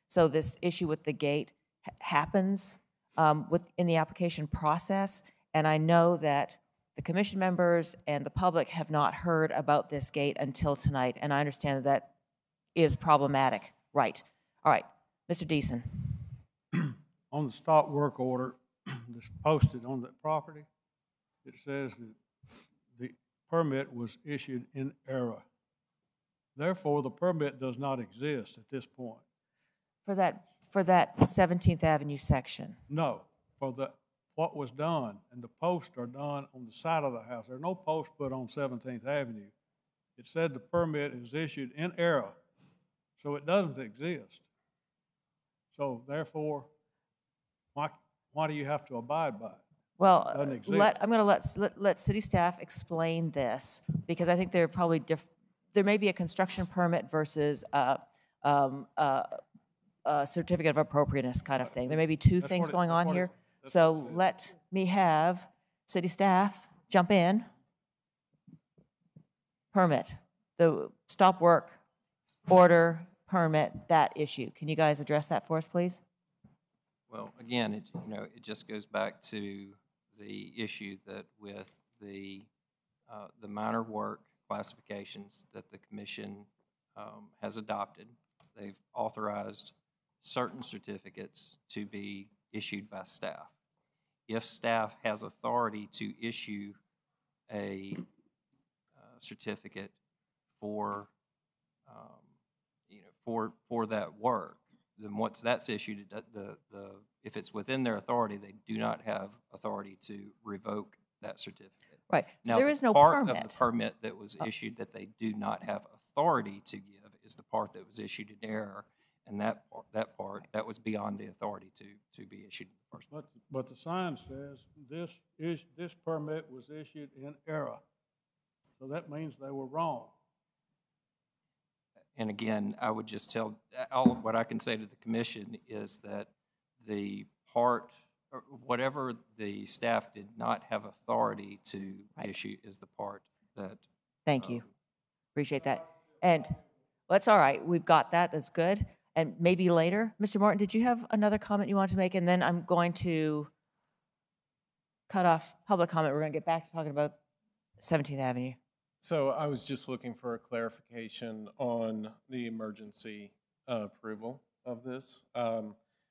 So this issue with the gate happens in the application process, and I know that the commission members and the public have not heard about this gate until tonight, and I understand that is problematic. Right. All right, Mr. Deason. On the stop work order that's posted on that property, it says that the permit was issued in error. Therefore, the permit does not exist at this point. For that 17th Avenue section? No, for what was done, and the posts are done on the side of the house. There are no posts put on 17th Avenue. It said the permit is issued in error, so it doesn't exist. So therefore, why do you have to abide by it? Well, I'm going to let city staff explain this, because I think there probably there may be a construction permit versus a certificate of appropriateness kind of thing. There may be two things going on here. So let me have city staff jump in. Permit, the stop work order permit, that issue. Can you guys address that for us, please? Well, again, it just goes back to the issue that with the minor work classifications that the commission has adopted, they've authorized certain certificates to be issued by staff. If staff has authority to issue a certificate for for that work, then once that's issued, if it's within their authority, they do not have authority to revoke that certificate. Right. So now, there is no part permit. of the permit that was issued that they do not have authority to give is the part that was issued in error, and that was beyond the authority to be issued in the first place. But the sign says this permit was issued in error, so that means they were wrong. And again, I would just tell, all of what I can say to the commission is that the part, or whatever the staff did not have authority to issue is the part that. Thank you. Appreciate that. And that's all right. We've got that. That's good. And maybe later, Mr. Morton, did you have another comment you wanted to make? And then I'm going to cut off public comment. We're going to get back to talking about 17th Avenue. So I was just looking for a clarification on the emergency approval of this.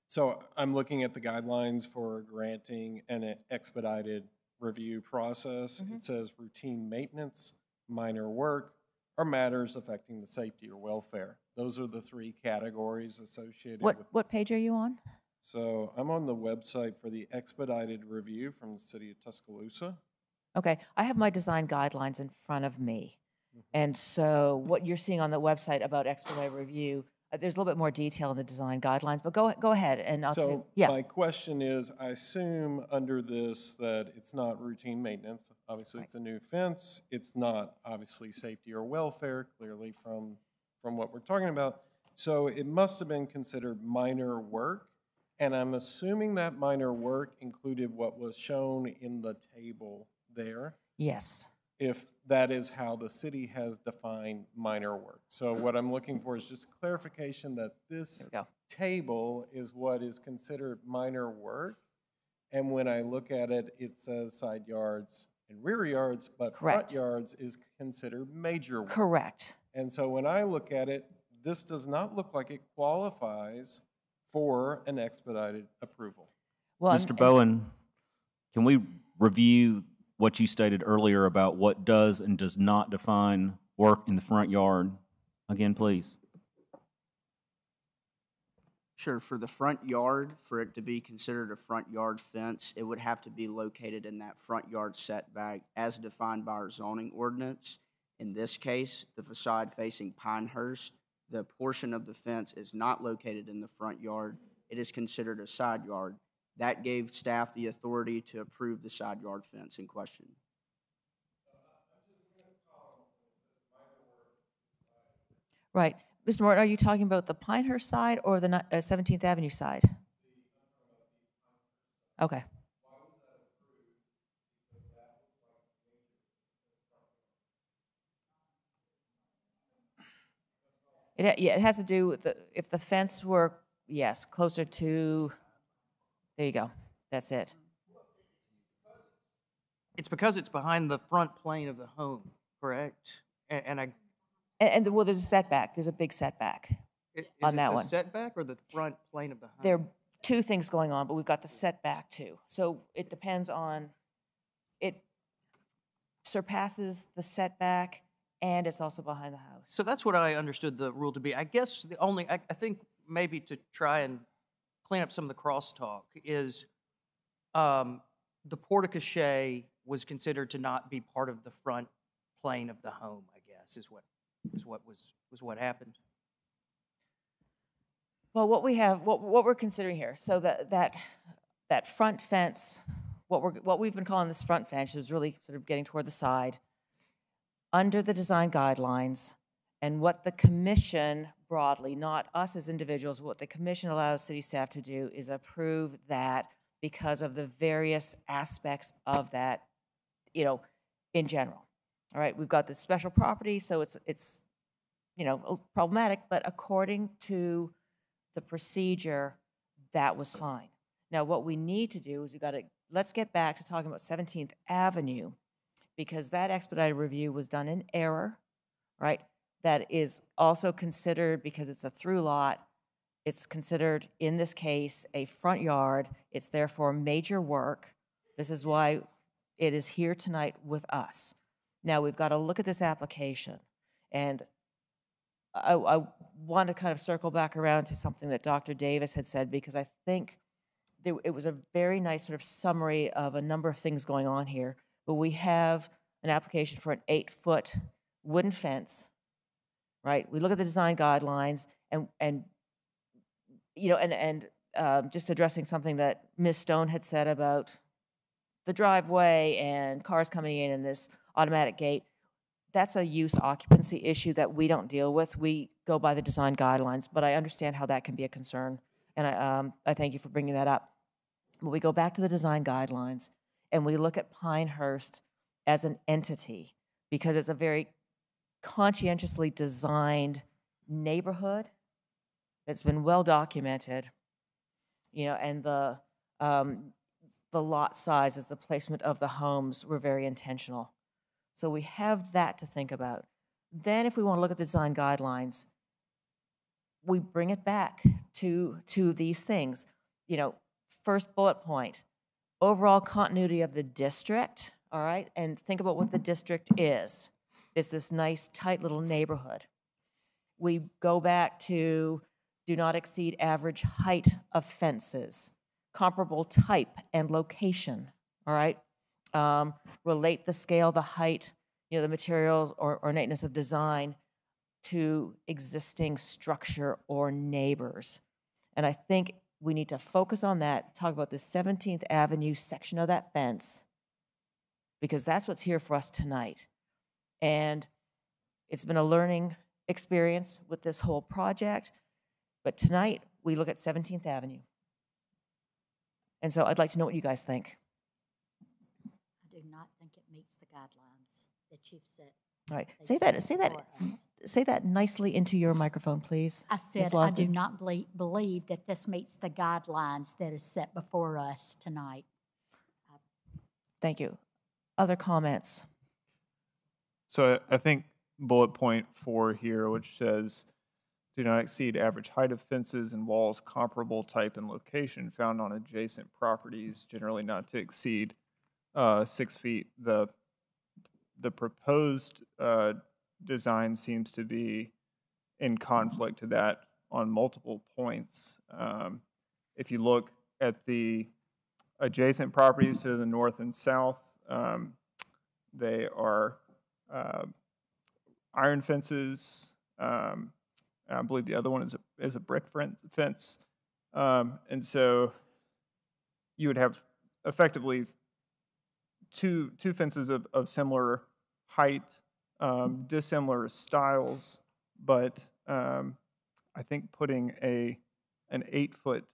So I'm looking at the guidelines for granting an expedited review process. Mm-hmm. It says routine maintenance, minor work, or matters affecting the safety or welfare. Those are the three categories associated with. What page are you on? So I'm on the website for the expedited review from the city of Tuscaloosa. Okay, I have my design guidelines in front of me. And so what you're seeing on the website about expedited review, there's a little bit more detail in the design guidelines, but go ahead and I'll tell you. Yeah. My question is, I assume under this that it's not routine maintenance. Obviously, it's a new fence. It's not obviously safety or welfare, clearly from what we're talking about. So it must have been considered minor work. And I'm assuming that minor work included what was shown in the table there. Yes. If that is how the city has defined minor work. So what I'm looking for is just clarification that this table is what is considered minor work. And when I look at it, it says side yards and rear yards, but front yards is considered major work. Correct. And so when I look at it, this does not look like it qualifies for an expedited approval. Well, Mr. Bowen, can we review what you stated earlier about what does and does not define work in the front yard again, please? Sure. For the front yard, for it to be considered a front yard fence, it would have to be located in that front yard setback as defined by our zoning ordinance. In this case, the facade facing Pinehurst, the portion of the fence is not located in the front yard. It is considered a side yard. That gave staff the authority to approve the side yard fence in question. Right. Mr. Morton, are you talking about the Pinehurst side or the 17th Avenue side? Okay. Yeah, it has to do with if the fence were, yes, closer to, there you go. That's it. It's because it's behind the front plane of the home, correct? Well, there's a setback. There's a big setback on that one. Is it the setback or the front plane of the home? There are two things going on, but we've got the setback too. So it depends on, it surpasses the setback and it's also behind the house. So that's what I understood the rule to be. I guess I think maybe to try and clean up some of the crosstalk is the porte-cochere was considered to not be part of the front plane of the home, I guess, is what happened. Well, what we're considering here, so that front fence, what we've been calling this front fence is really sort of getting toward the side, under the design guidelines, and what the commission broadly, not us as individuals, what the commission allows city staff to do is approve that because of the various aspects of that, in general. All right, we've got this special property, so it's problematic, but according to the procedure, that was fine. Now, what we need to do is let's get back to talking about 17th Avenue, because that expedited review was done in error, right? That is also considered, because it's a through lot, it's considered, in this case, a front yard. It's therefore major work. This is why it is here tonight with us. Now, we've got to look at this application, and I want to kind of circle back around to something that Dr. Davis had said, because I think it was a very nice sort of summary of a number of things going on here. But we have an application for an 8-foot wooden fence, right? We look at the design guidelines, and just addressing something that Ms. Stone had said about the driveway and cars coming in and this automatic gate. That's a use occupancy issue that we don't deal with. We go by the design guidelines, but I understand how that can be a concern, and I thank you for bringing that up. But we go back to the design guidelines, and we look at Pinehurst as an entity, because it's a very conscientiously designed neighborhood that's been well documented, and the lot sizes, the placement of the homes were very intentional. So we have that to think about. Then if we want to look at the design guidelines, we bring it back to these things. First bullet point, overall continuity of the district, all right? And think about what the district is. It's this nice, tight little neighborhood. We go back to do not exceed average height of fences, comparable type and location, all right? Relate the scale, the height, the materials or ornateness of design to existing structure or neighbors. And I think we need to focus on that, talk about the 17th Avenue section of that fence, because that's what's here for us tonight. And it's been a learning experience with this whole project, but tonight we look at 17th Avenue. And so I'd like to know what you guys think. I do not think it meets the guidelines that you've set. All right, say that nicely into your microphone, please. I said I do not believe that this meets the guidelines that is set before us tonight. Thank you. Other comments? So I think bullet point 4 here, which says, do not exceed average height of fences and walls comparable type and location found on adjacent properties, generally not to exceed 6 feet. The proposed design seems to be in conflict to that on multiple points. If you look at the adjacent properties to the north and south, they are iron fences. I believe the other one is a brick fence. And so you would have effectively two fences of similar height, dissimilar styles, but I think putting an 8-foot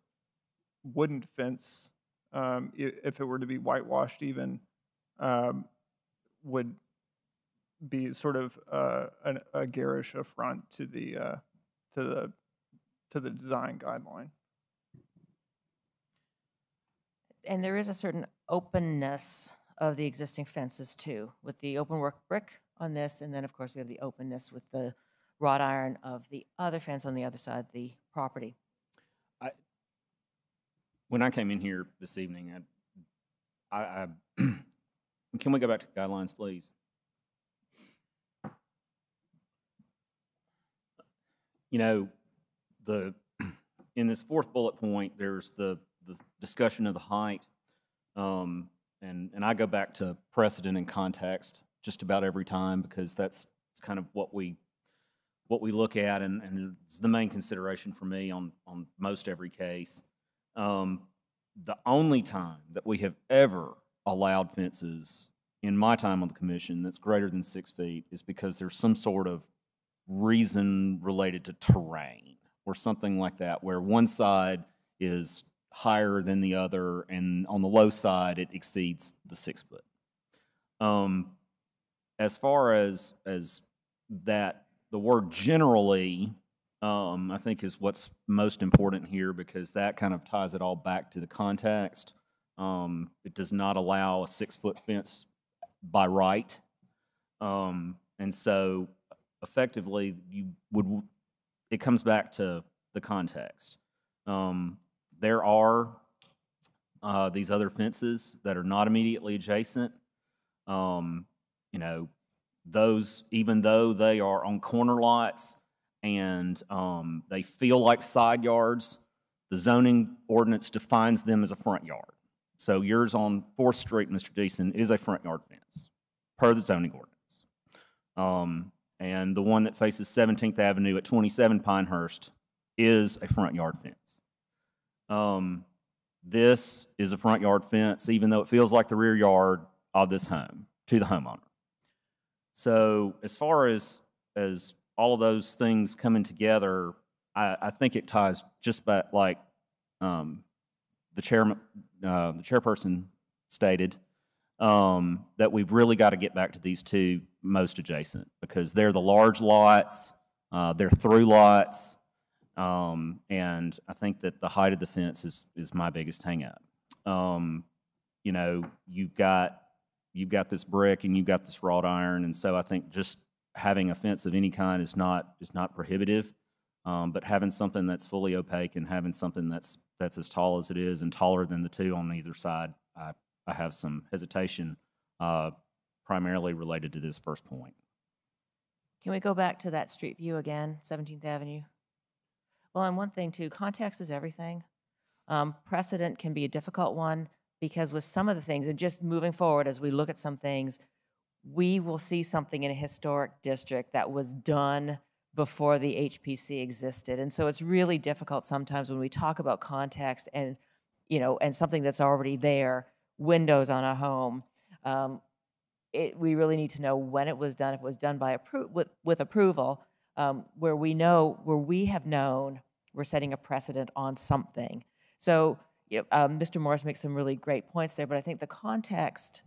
wooden fence, if it were to be whitewashed even, would be sort of a garish affront to the design guideline. And there is a certain openness of the existing fences too, with the open work brick on this, and then of course we have the openness with the wrought iron of the other fence on the other side of the property. When I came in here this evening, I can we go back to the guidelines, please? You know, in this fourth bullet point, there's the discussion of the height, and I go back to precedent and context just about every time, because it's kind of what we look at, and it's the main consideration for me on most every case. The only time that we have ever allowed fences in my time on the commission that's greater than 6 feet is because there's some sort of reason related to terrain or something like that, where one side is higher than the other, and on the low side it exceeds the 6 foot. As far as that, the word generally, I think is what's most important here, because that kind of ties it all back to the context. It does not allow a 6-foot fence by right, and so effectively it comes back to the context. There are these other fences that are not immediately adjacent. You know, those, even though they are on corner lots and they feel like side yards, the zoning ordinance defines them as a front yard. So yours on 4th Street, Mr. Deason, is a front yard fence per the zoning ordinance. And the one that faces 17th Avenue at 27 Pinehurst is a front yard fence. This is a front yard fence, even though it feels like the rear yard of this home to the homeowner. So as far as all of those things coming together, I think it ties just back, like the chairperson stated, that we've really got to get back to these two most adjacent, because they're the large lots, they're through lots, and I think that the height of the fence is my biggest hang-up. You know, you've got this brick and you've got this wrought iron, and so I think just having a fence of any kind is not prohibitive, but having something that's fully opaque and having something that's as tall as it is and taller than the two on either side, I have some hesitation, primarily related to this first point. Can we go back to that street view again, 17th Avenue? Well, and one thing too, context is everything. Precedent can be a difficult one, because with some of the things, and just moving forward as we look at some things, we will see something in a historic district that was done before the HPC existed. And so it's really difficult sometimes when we talk about context and, you know, and something that's already there, windows on a home. We really need to know when it was done, if it was done by with approval, where we have known we're setting a precedent on something. So Mr. Morris makes some really great points there, but I think the context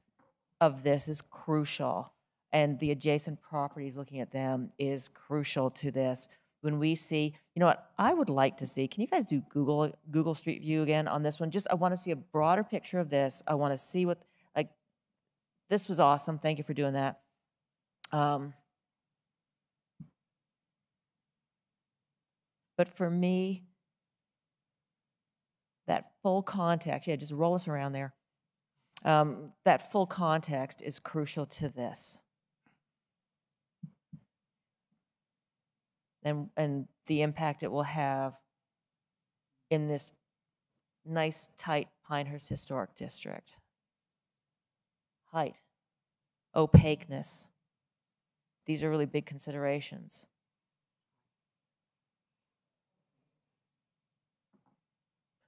of this is crucial, and the adjacent properties, looking at them, is crucial to this. When we see, you know what, I would like to see, can you guys do Google Street View again on this one? Just, I want to see a broader picture of this. I want to see what, like, this was awesome. Thank you for doing that. But for me, that full context, yeah, just roll us around there. That full context is crucial to this. And the impact it will have in this nice, tight Pinehurst Historic District. Height, opaqueness. These are really big considerations.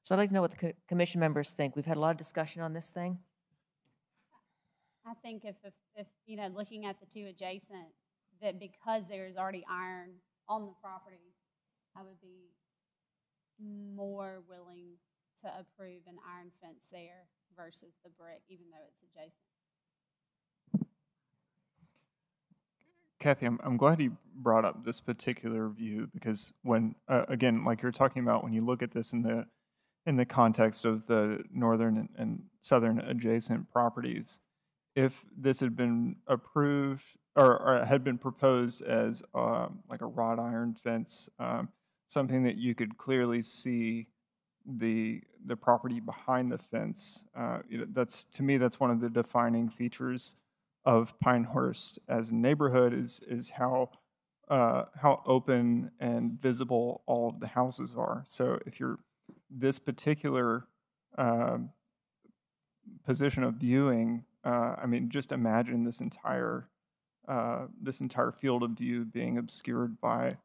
So I'd like to know what the commission members think. We've had a lot of discussion on this thing. I think if you know, looking at the two adjacent, that because there's already iron on the property, I would be more willing to approve an iron fence there versus the brick, even though it's adjacent. Kathy, I'm glad you brought up this particular view because when, again, like you're talking about, when you look at this in the context of the northern and southern adjacent properties, if this had been approved or had been proposed as like a wrought iron fence, something that you could clearly see the property behind the fence, that's, to me, that's one of the defining features of Pinehurst as a neighborhood is how open and visible all of the houses are. So if you're this particular position of viewing, I mean, just imagine this entire field of view being obscured by,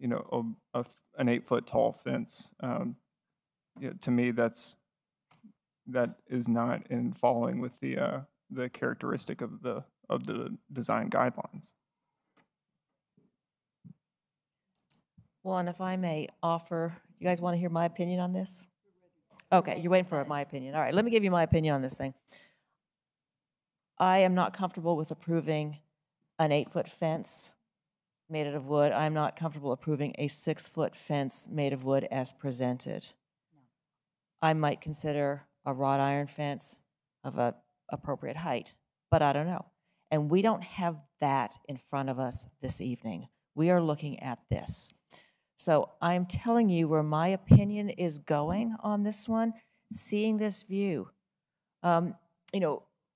an 8-foot tall fence. To me, that is not in following with the characteristic of the design guidelines. Well, and if I may offer, you guys want to hear my opinion on this? Okay, you're waiting for my opinion. All right, let me give you my opinion on this thing. I am not comfortable with approving an 8-foot fence made out of wood. I'm not comfortable approving a 6-foot fence made of wood as presented. I might consider a wrought iron fence of a appropriate height, but I don't know. And we don't have that in front of us this evening. We are looking at this. So I'm telling you where my opinion is going on this one, seeing this view.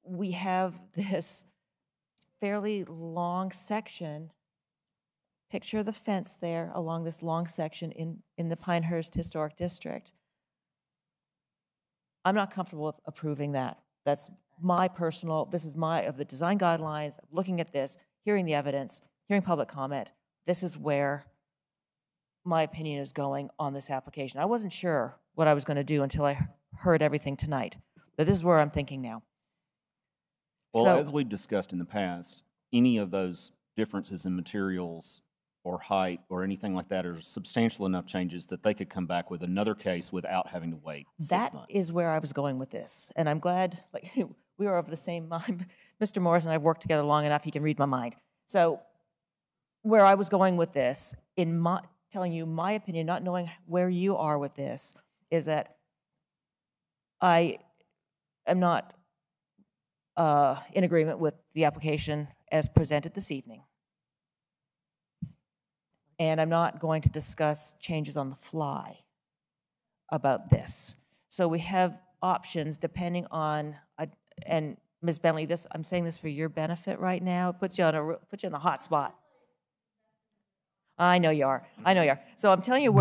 We have this fairly long section. Picture the fence there along this long section in the Pinehurst Historic District. I'm not comfortable with approving that. That's my personal, this is of the design guidelines, looking at this, hearing the evidence, hearing public comment. This is where my opinion is going on this application. I wasn't sure what I was going to do until I heard everything tonight, but this is where I'm thinking now. Well, So, as we've discussed in the past, any of those differences in materials or height or anything like that are substantial enough changes that they could come back with another case without having to wait 6 that months. is where I was going with this, and I'm glad we are of the same mind. Mr. Morris and I have worked together long enough, he can read my mind. So where I was going with this, telling you my opinion, not knowing where you are with this, is that I am not in agreement with the application as presented this evening. And I'm not going to discuss changes on the fly about this. So we have options depending on, and Ms. Bentley, I'm saying this for your benefit right now. It puts you in the hot spot. I know you are. I know you are. So I'm telling you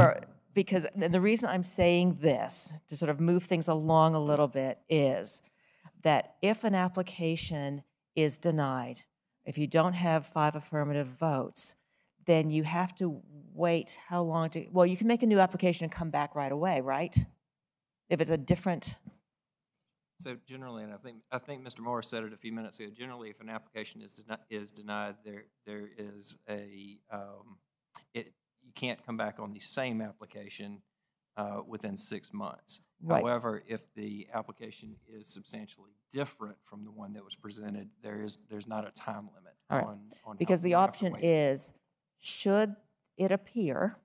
because the reason I'm saying this, to sort of move things along a little bit, is that if an application is denied, if you don't have 5 affirmative votes, then you have to wait how long well, you can make a new application and come back right away, right? If it's a different. So generally, and I think Mr. Morris said it a few minutes ago, generally if an application is denied, there is you can't come back on the same application within 6 months. Right. However, if the application is substantially different from the one that was presented, there's not a time limit on because the option is, should it appear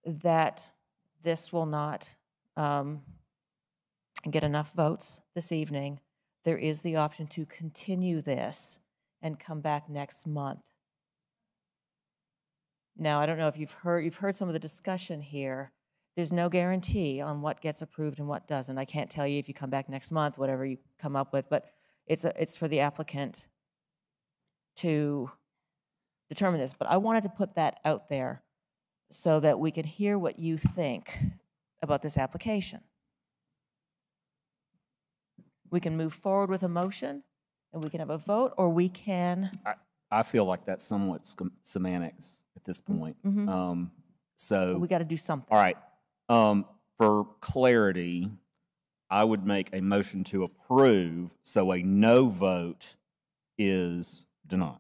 that this will not get enough votes this evening, there is the option to continue this and come back next month. Now, I don't know if you've heard some of the discussion here. There's no guarantee on what gets approved and what doesn't. I can't tell you if you come back next month, whatever you come up with, but it's for the applicant to determine this. But I wanted to put that out there so that we can hear what you think about this application. We can move forward with a motion, and we can have a vote, or we can. I feel like that's somewhat semantics at this point. So we got to do something. All right. For clarity, I would make a motion to approve, so a no vote is denied.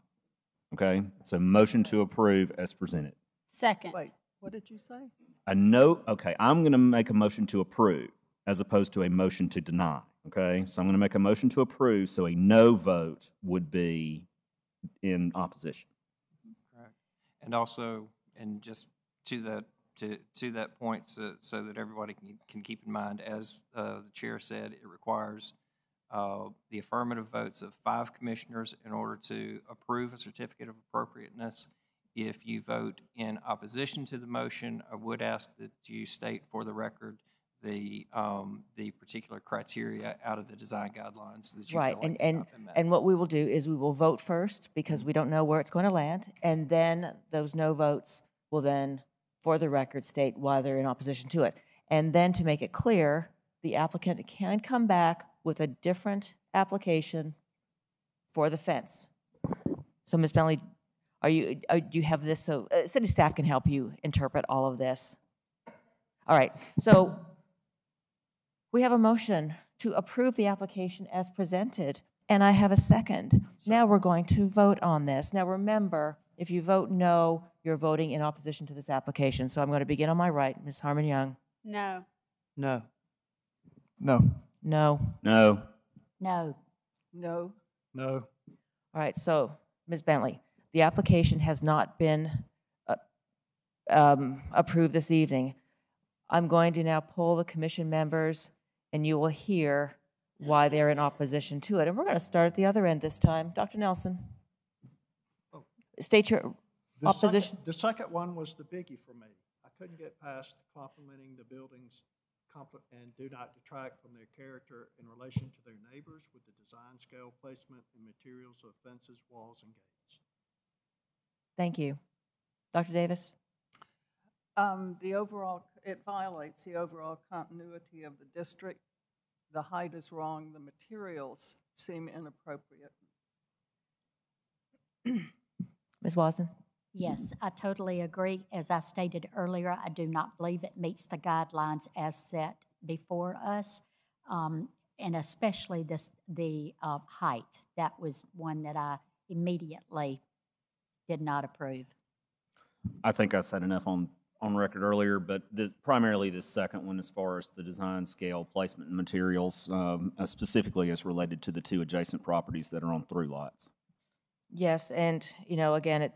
Okay? So motion to approve as presented. Second. Wait, what did you say? A no, okay, I'm going to make a motion to approve as opposed to a motion to deny, okay? So I'm going to make a motion to approve, so a no vote would be in opposition. And also, and just to that point, so that everybody can keep in mind, as the chair said, it requires the affirmative votes of 5 commissioners in order to approve a certificate of appropriateness. If you vote in opposition to the motion, I would ask that you state for the record the particular criteria out of the design guidelines that you Right, feel like and have not been met. and what we will do is we will vote first because we don't know where it's going to land, and then those no votes will then, for the record, state why they're in opposition to it. And then to make it clear, the applicant can come back with a different application for the fence. So, Ms. Bentley, do you have this so city staff can help you interpret all of this? All right, so we have a motion to approve the application as presented, and I have a second. Now we're going to vote on this. Now remember, if you vote no, you're voting in opposition to this application. So I'm going to begin on my right. Ms. Harmon Young. No. No. No. No. No. No. No. No. All right, so Ms. Bentley, the application has not been approved this evening. I'm going to now poll the commission members, and you will hear why they're in opposition to it. And we're going to start at the other end this time. Dr. Nelson, state your opposition. The second one was the biggie for me. I couldn't get past complimenting the buildings and do not detract from their character in relation to their neighbors with the design, scale, placement, and materials of fences, walls, and gates. Thank you. Dr. Davis? It violates the overall continuity of the district. The height is wrong. The materials seem inappropriate. Ms. Wasden? Yes, I totally agree. As I stated earlier, I do not believe it meets the guidelines as set before us, and especially the height. That was one that I immediately did not approve. I think I said enough on record earlier, but primarily this second one, as far as the design, scale, placement, and materials, specifically as related to the 2 adjacent properties that are on through lots. Yes, and again,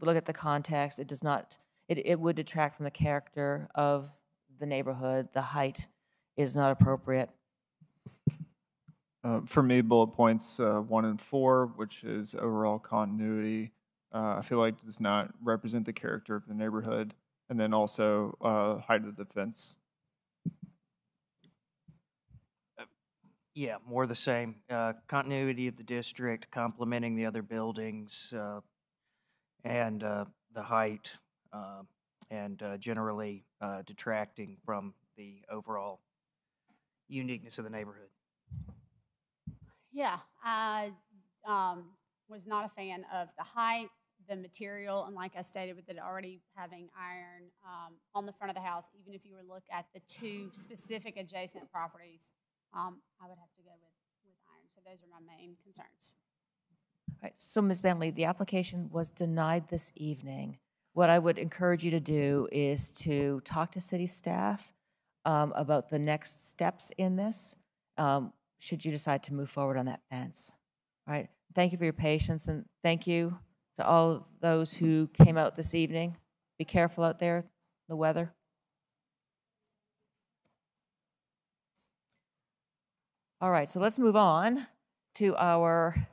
look at the context. It does not. It would detract from the character of the neighborhood. The height is not appropriate. For me, bullet points 1 and 4, which is overall continuity, I feel like does not represent the character of the neighborhood, and then also height of the fence. Yeah, more the same. Continuity of the district, complementing the other buildings, and the height, and generally detracting from the overall uniqueness of the neighborhood. Yeah, I was not a fan of the height, the material, and like I stated, with it already having iron on the front of the house, even if you were to look at the 2 specific adjacent properties, I would have to go with iron. So those are my main concerns. All right, so Ms. Bentley, the application was denied this evening. What I would encourage you to do is to talk to city staff about the next steps in this, should you decide to move forward on that fence. All right, thank you for your patience, and thank you to all of those who came out this evening. Be careful out there, the weather. All right, so let's move on to our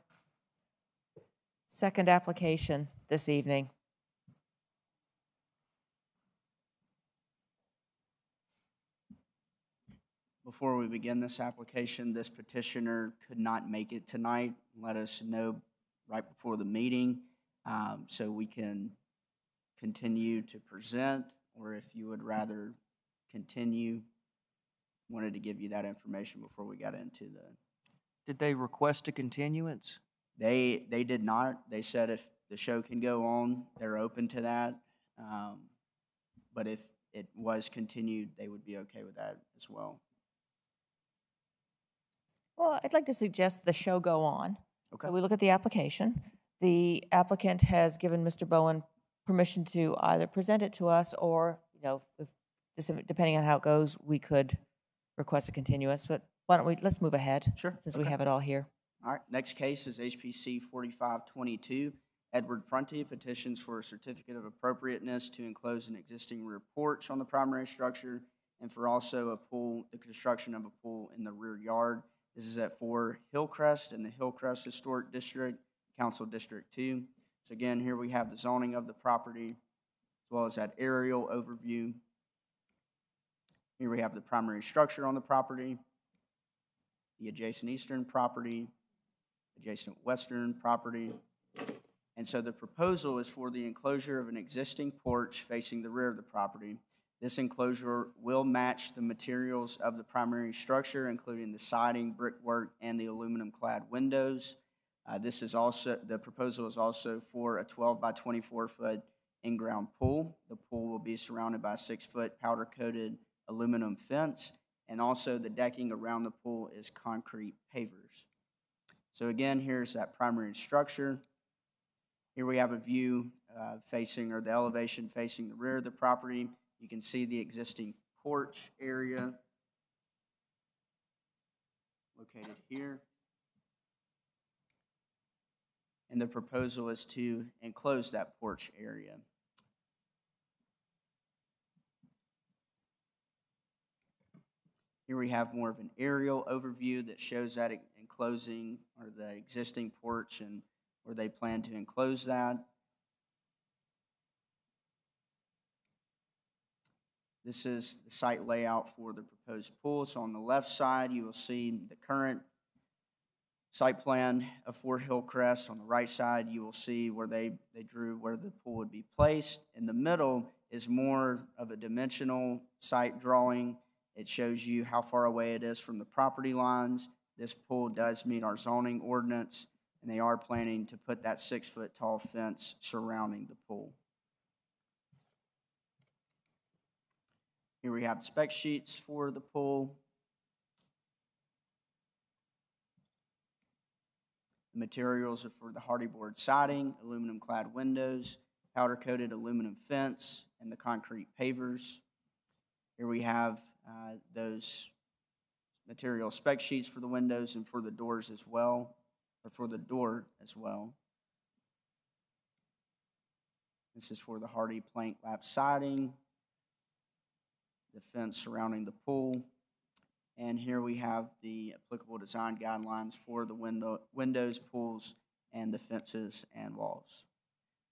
second application this evening. Before we begin this application, this petitioner could not make it tonight. Let us know right before the meeting so we can continue to present, or if you would rather continue, wanted to give you that information before we got into the... Did they request a continuance? They did not. They said if the show can go on, they're open to that. But if it was continued, they would be okay with that as well. Well, I'd like to suggest the show go on. Okay. So we look at the application. The applicant has given Mr. Bowen permission to either present it to us or, depending on how it goes, we could request a continuance, but why don't we, let's move ahead. Sure. Since we Okay. have it all here. All right, next case is HPC 4522. Edward Prunty petitions for a certificate of appropriateness to enclose an existing rear porch on the primary structure and for also the construction of a pool in the rear yard. This is at 4 Hillcrest in the Hillcrest Historic District, Council District 2. So again, here we have the zoning of the property as well as that aerial overview. Here we have the primary structure on the property, the adjacent eastern property, adjacent western property. And so the proposal is for the enclosure of an existing porch facing the rear of the property. This enclosure will match the materials of the primary structure, including the siding, brickwork, and the aluminum-clad windows. The proposal is also for a 12 by 24-foot in-ground pool. The pool will be surrounded by a 6-foot powder-coated aluminum fence, and also the decking around the pool is concrete pavers. So again, here's that primary structure. Here we have a view the elevation facing the rear of the property. You can see the existing porch area located here. And the proposal is to enclose that porch area. Here we have more of an aerial overview that shows that enclosing or the existing porch and where they plan to enclose that. This is the site layout for the proposed pool. So on the left side, you will see the current site plan of Fort Hillcrest. On the right side, you will see where they drew where the pool would be placed. In the middle is more of a dimensional site drawing. It shows you how far away it is from the property lines. This pool does meet our zoning ordinance, and they are planning to put that 6-foot tall fence surrounding the pool. Here we have spec sheets for the pool. The materials are for the hardy board siding, aluminum clad windows, powder coated aluminum fence, and the concrete pavers. Here we have those material spec sheets for the windows and for the doors as well, or for the door as well. This is for the hardy plank lap siding, the fence surrounding the pool, and here we have the applicable design guidelines for the windows, pools, and the fences and walls.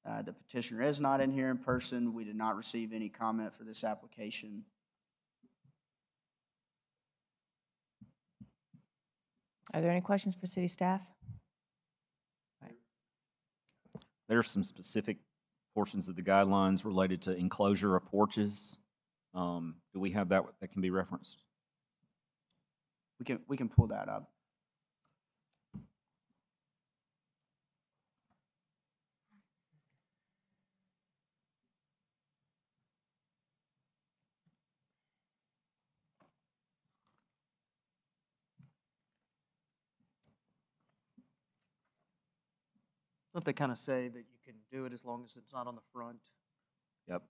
The petitioner is not in here in person. We did not receive any comment for this application. Are there any questions for city staff? There are some specific portions of the guidelines related to enclosure of porches. Do we have that can be referenced? We can pull that up. Don't they kind of say that you can do it as long as it's not on the front? Yep,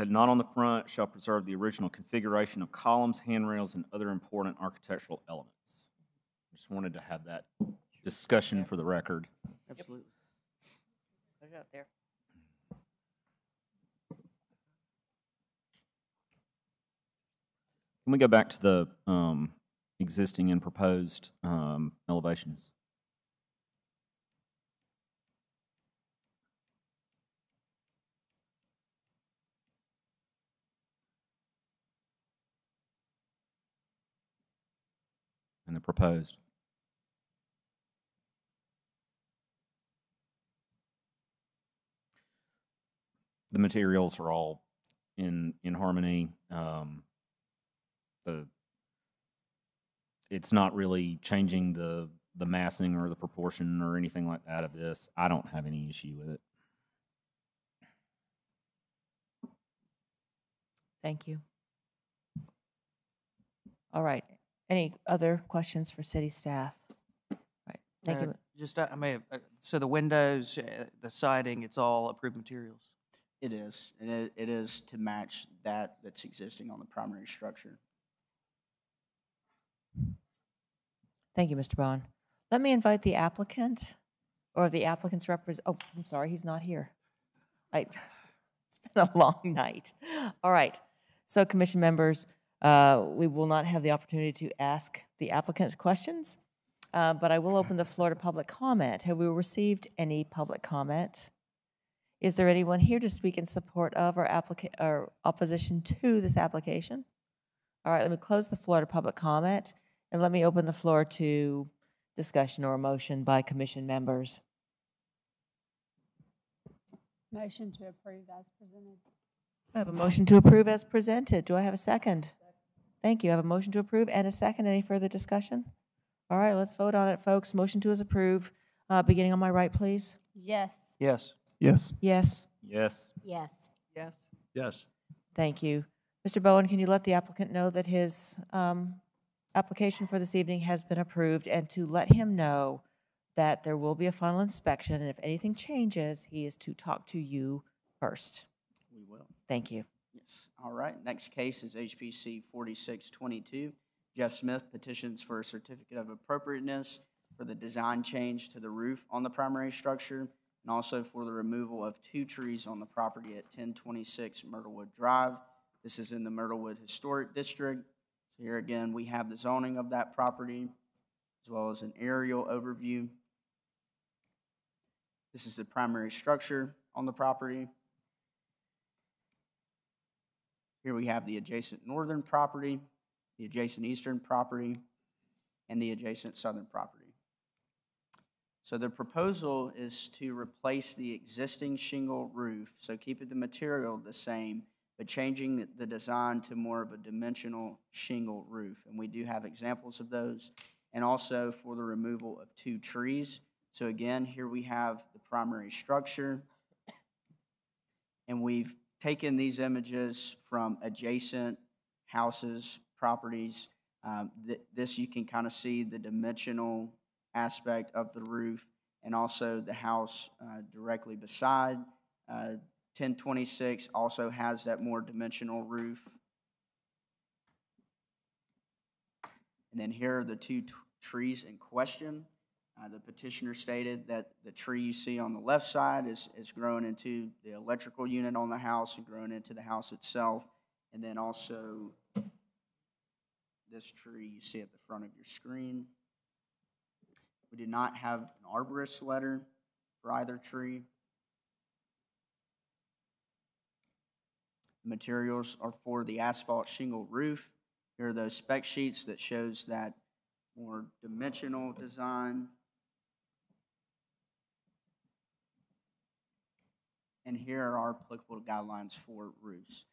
not on the front, shall preserve the original configuration of columns, handrails, and other important architectural elements. Just wanted to have that discussion for the record. Absolutely. Put it out there. Can we go back to the existing and proposed elevations? And the proposed. The materials are all in harmony. It's not really changing the massing or the proportion or anything like that of this. I don't have any issue with it. Thank you. All right. Any other questions for city staff? Right. Thank you. Just I may have, so the windows, the siding, it's all approved materials. It is, and it is to match that's existing on the primary structure. Thank you, Mr. Bowen. Let me invite the applicant or the applicant's oh, I'm sorry, he's not here. It's been a long night. All right. So, commission members, we will not have the opportunity to ask the applicants questions, but I will open the floor to public comment. Have we received any public comment? Is there anyone here to speak in support of or opposition to this application? All right, let me close the floor to public comment, and let me open the floor to discussion or a motion by commission members. Motion to approve as presented. I have a motion to approve as presented. Do I have a second? Thank you. I have a motion to approve and a second. Any further discussion? All right, let's vote on it, folks. Motion to approve. Beginning on my right, please. Yes. Yes. Yes. Yes. Yes. Yes. Yes. Yes. Thank you. Mr. Bowen, can you let the applicant know that his application for this evening has been approved, and to let him know that there will be a final inspection, and if anything changes, he is to talk to you first. We will. Thank you. Yes. All right. Next case is HPC 4622. Jeff Smith petitions for a certificate of appropriateness for the design change to the roof on the primary structure, and also for the removal of 2 trees on the property at 1026 Myrtlewood Drive. This is in the Myrtlewood Historic District. So here again, we have the zoning of that property, as well as an aerial overview. This is the primary structure on the property. Here we have the adjacent northern property, the adjacent eastern property, and the adjacent southern property. So the proposal is to replace the existing shingle roof, so keeping the material the same, but changing the design to more of a dimensional shingle roof. And we do have examples of those, and also for the removal of 2 trees. So again, here we have the primary structure, and we've taken these images from adjacent houses, properties. This you can kind of see the dimensional aspect of the roof, and also the house directly beside. 1026 also has that more dimensional roof. And then here are the 2 trees in question. The petitioner stated that the tree you see on the left side is grown into the electrical unit on the house and grown into the house itself. And then also this tree you see at the front of your screen. We did not have an arborist letter for either tree. The materials are for the asphalt shingle roof. Here are those spec sheets that shows that more dimensional design. And here are our applicable guidelines for roofs.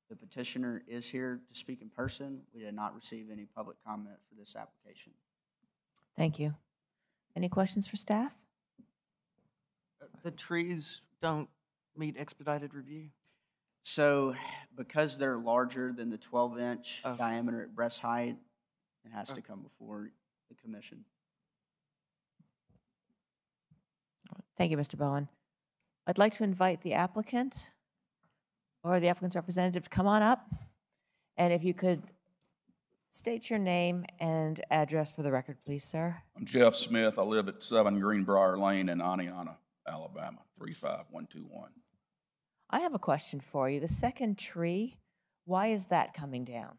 The petitioner is here to speak in person. We did not receive any public comment for this application. Thank you. Any questions for staff? The trees don't meet expedited review? So because they're larger than the 12-inch diameter at breast height, it has to come before the commission. Thank you, Mr. Bowen. I'd like to invite the applicant or the applicant's representative to come on up. And if you could state your name and address for the record, please, sir. I'm Jeff Smith. I live at 7 Greenbrier Lane in Aniana, Alabama, 35121. I have a question for you. The second tree, why is that coming down?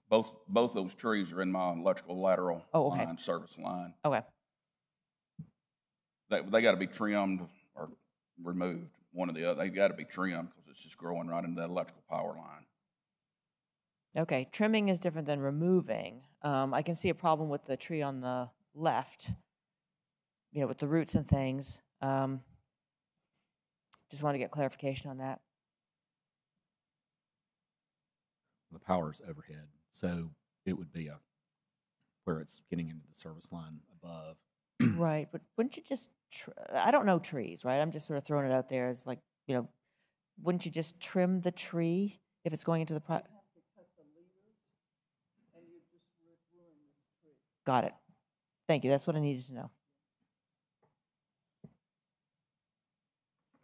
Both those trees are in my electrical lateral line, service line. Okay. They got to be trimmed or removed, one or the other. They got to be trimmed because it's just growing right into that electrical power line. Okay, trimming is different than removing. I can see a problem with the tree on the left, with the roots and things. Just want to get clarification on that. The power's overhead, so it would be where it's getting into the service line above. Right, but wouldn't you just, I don't know trees, right? I'm just sort of throwing it out there as like, wouldn't you just trim the tree if it's going into the Got it. Thank you. That's what I needed to know.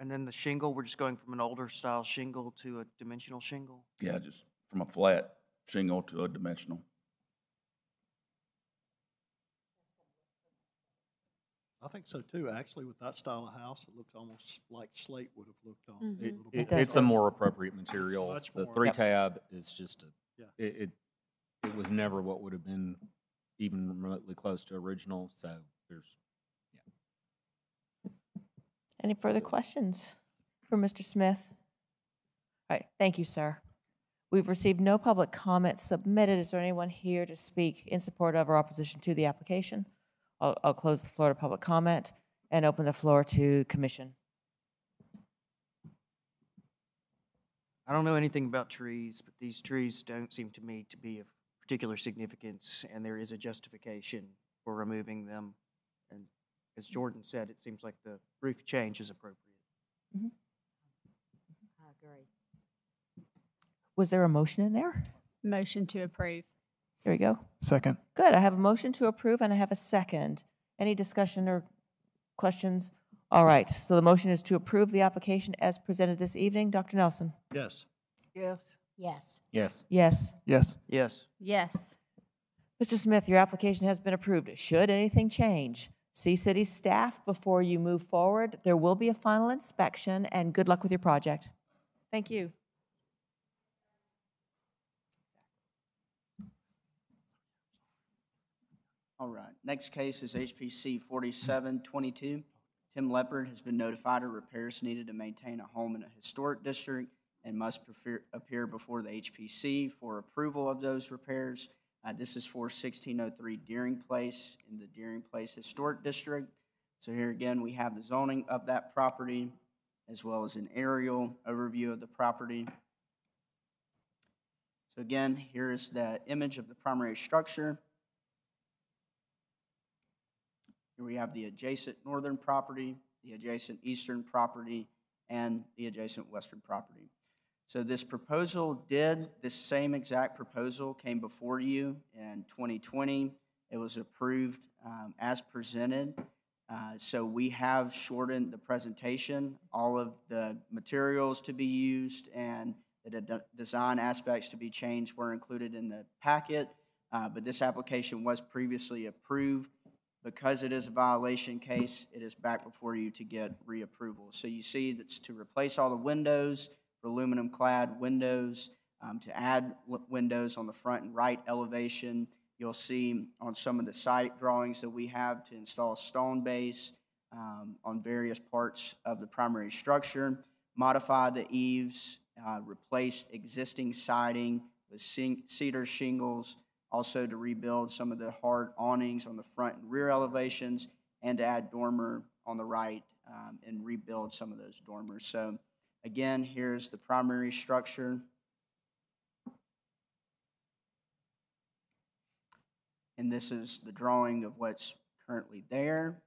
And then the shingle, we're just going from an older style shingle to a dimensional shingle? Yeah, just from a flat shingle to a dimensional. I think so too. Actually, with that style of house, it looks almost like slate would have looked on. Mhm. a little It, bit. it's a more appropriate material. Much The more. three Yep. tab is just a, Yeah. it was never what would have been even remotely close to original, so there's, Any further questions for Mr. Smith? All right, thank you, sir. We've received no public comments submitted. Is there anyone here to speak in support of or opposition to the application? I'll close the floor to public comment and open the floor to commission. I don't know anything about trees, but these trees don't seem to me to be of particular significance, and there is a justification for removing them. And as Jordan said, it seems like the roof change is appropriate. I agree. Was there a motion in there? Motion to approve. There we go. Second. Good. I have a motion to approve and I have a second. Any discussion or questions? All right. So the motion is to approve the application as presented this evening. Dr. Nelson? Yes. Yes. Yes. yes. Yes. Yes. Yes. Yes. Mr. Smith, your application has been approved. Should anything change, see city staff before you move forward. There will be a final inspection, and good luck with your project. Thank you. All right, next case is HPC 4722. Tim Leopard has been notified of repairs needed to maintain a home in a historic district and must appear before the HPC for approval of those repairs. This is for 1603 Deering Place in the Deering Place Historic District. So here again, we have the zoning of that property as well as an aerial overview of the property. So again, here is the image of the primary structure. Here we have the adjacent northern property, the adjacent eastern property, and the adjacent western property. So this same exact proposal came before you in 2020. It was approved as presented. So we have shortened the presentation. All of the materials to be used and the design aspects to be changed were included in the packet, but this application was previously approved. Because it is a violation case, it is back before you to get reapproval. So you see that's to replace all the windows for aluminum clad windows, to add windows on the front and right elevation. You'll see on some of the site drawings that we have to install a stone base on various parts of the primary structure, modify the eaves, replace existing siding with cedar shingles, also to rebuild some of the hard awnings on the front and rear elevations, and to add dormer on the right and rebuild some of those dormers. So again, here's the primary structure. And this is the drawing of what's currently there.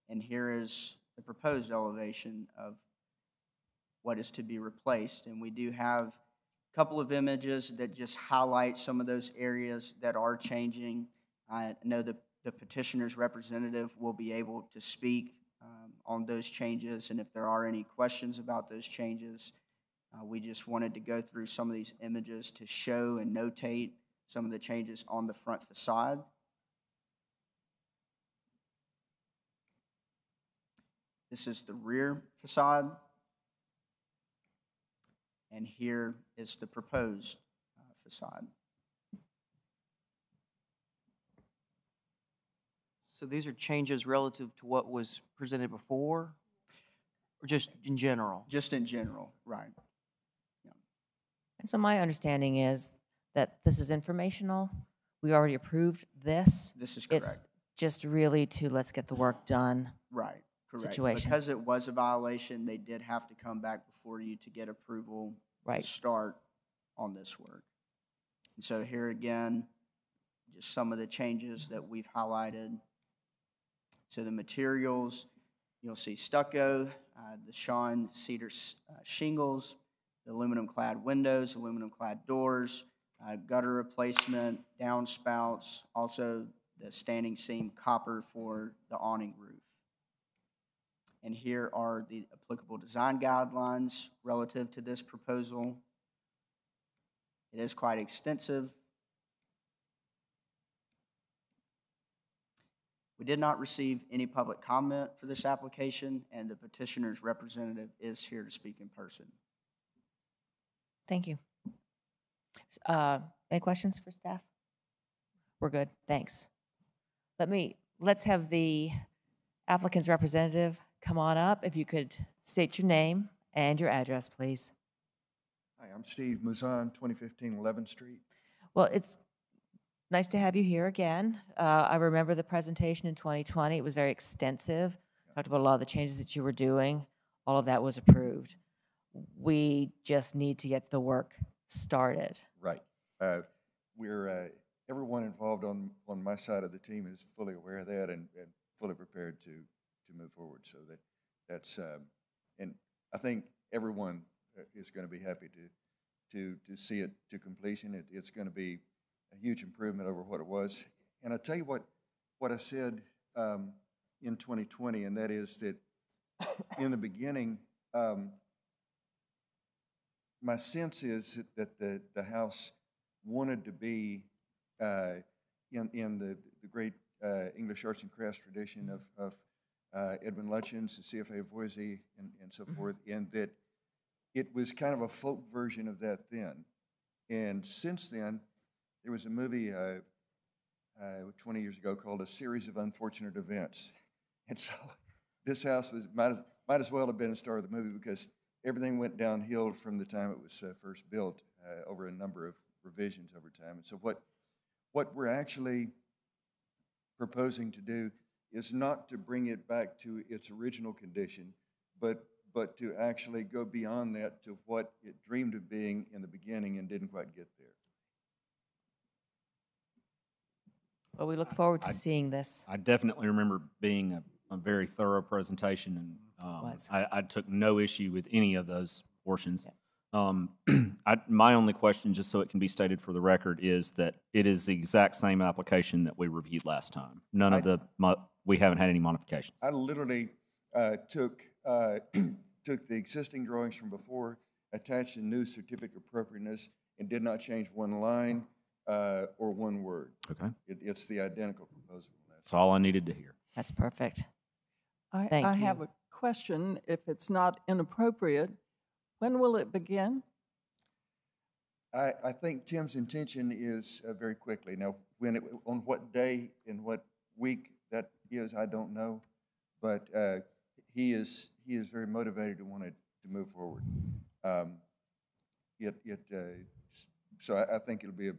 And here is the proposed elevation of what is to be replaced. And we do have couple of images that just highlight some of those areas that are changing. I know the petitioner's representative will be able to speak on those changes, and if there are any questions about those changes, we just wanted to go through some of these images to show and notate some of the changes on the front facade. This is the rear facade. And here is the proposed facade. So these are changes relative to what was presented before, or just in general? Just in general, right. Yeah. And so my understanding is that this is informational. We already approved this. This is correct. It's just really to let's get the work done. Right, correct. Situation. Because it was a violation, they did have to come back before you to get approval to start on this work. And so here again, just some of the changes that we've highlighted. So the materials, you'll see stucco, the Sean cedar shingles, the aluminum clad windows, aluminum clad doors, gutter replacement, downspouts, also the standing seam copper for the awning roof. And here are the applicable design guidelines relative to this proposal. It is quite extensive. We did not receive any public comment for this application, and the petitioner's representative is here to speak in person. Thank you. Any questions for staff? We're good, thanks. Let's have the applicant's representative come on up. If you could state your name and your address, please. Hi, I'm Steve Mouzon, 2015 11th Street. Well, it's nice to have you here again. I remember the presentation in 2020. It was very extensive. Talked about a lot of the changes that you were doing. All of that was approved. We just need to get the work started. Right. Everyone involved on my side of the team is fully aware of that and fully prepared to move forward. So that's and I think everyone is going to be happy to see it to completion. It's going to be a huge improvement over what it was. And I'll tell you what I said in 2020, and that is that in the beginning, my sense is that the House wanted to be in the great English arts and crafts tradition of Edwin Lutyens, C.F.A. Voisey, and so forth, and that it was kind of a folk version of that then. And since then, there was a movie 20 years ago called A Series of Unfortunate Events. And so this house might as well have been a star of the movie because everything went downhill from the time it was first built over a number of revisions over time. And so what we're actually proposing to do is not to bring it back to its original condition, but to actually go beyond that to what it dreamed of being in the beginning and didn't quite get there. Well, we look forward to seeing this. I definitely remember being a very thorough presentation, and I took no issue with any of those portions. Yeah. My only question, just so it can be stated for the record, is that it is the exact same application that we reviewed last time. We haven't had any modifications. I literally took the existing drawings from before, attached a new certificate of appropriateness, and did not change one line or one word. Okay. It's the identical proposal. That's all I needed to hear. That's perfect. I Thank you. have a question, if it's not inappropriate. When will it begin? I think Tim's intention is very quickly. Now, on what day and what week that is, I don't know, but he is very motivated to want to move forward. So I think it'll be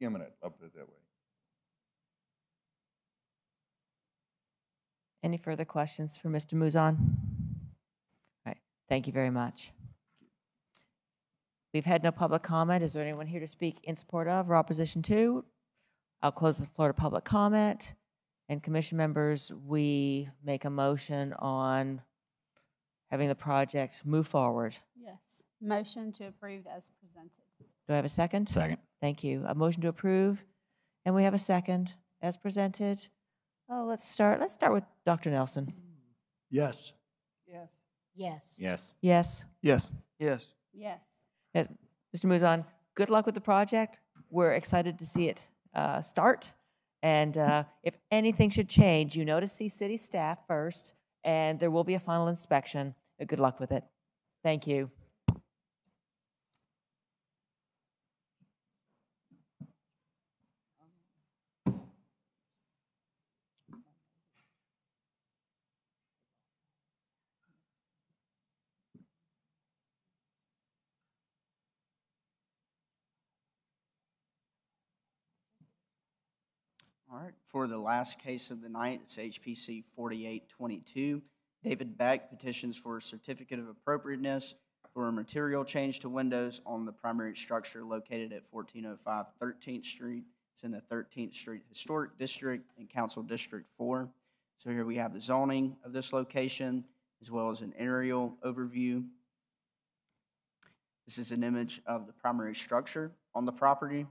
imminent. I'll put it that way. Any further questions for Mr. Mouzon? All right, thank you very much. We've had no public comment. Is there anyone here to speak in support of or opposition to? I'll close the floor to public comment. And commission members, we make a motion on having the project move forward. Yes. Motion to approve as presented. Do I have a second? Second. Thank you. A motion to approve, and we have a second as presented. Oh, let's start with Dr. Nelson. Yes. Yes. Yes. Yes. Yes. Yes. Yes. Yes. Yes. Mr. Mouzon, good luck with the project. We're excited to see it start. And if anything should change, you know to see city staff first, and there will be a final inspection. Good luck with it. Thank you. All right, for the last case of the night, it's HPC 4822. David Beck petitions for a certificate of appropriateness for a material change to windows on the primary structure located at 1405 13th Street. It's in the 13th Street Historic District in Council District 4. So here we have the zoning of this location as well as an aerial overview. This is an image of the primary structure on the property.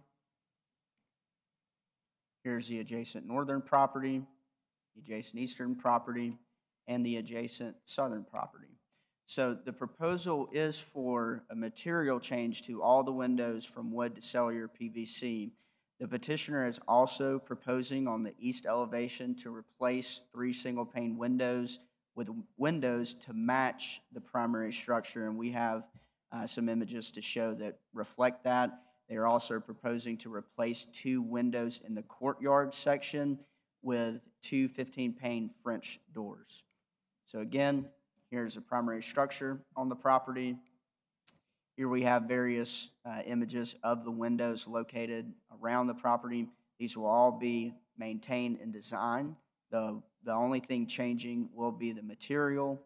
Here's the adjacent northern property. the adjacent eastern property, and the adjacent southern property. So the proposal is for a material change to all the windows from wood to cellular PVC. The petitioner is also proposing on the east elevation to replace 3 single-pane windows with windows to match the primary structure, and we have some images to show that reflect that. They are also proposing to replace 2 windows in the courtyard section with 2 15-pane French doors. So again, here's a primary structure on the property. Here we have various images of the windows located around the property. These will all be maintained and designed. The only thing changing will be the material.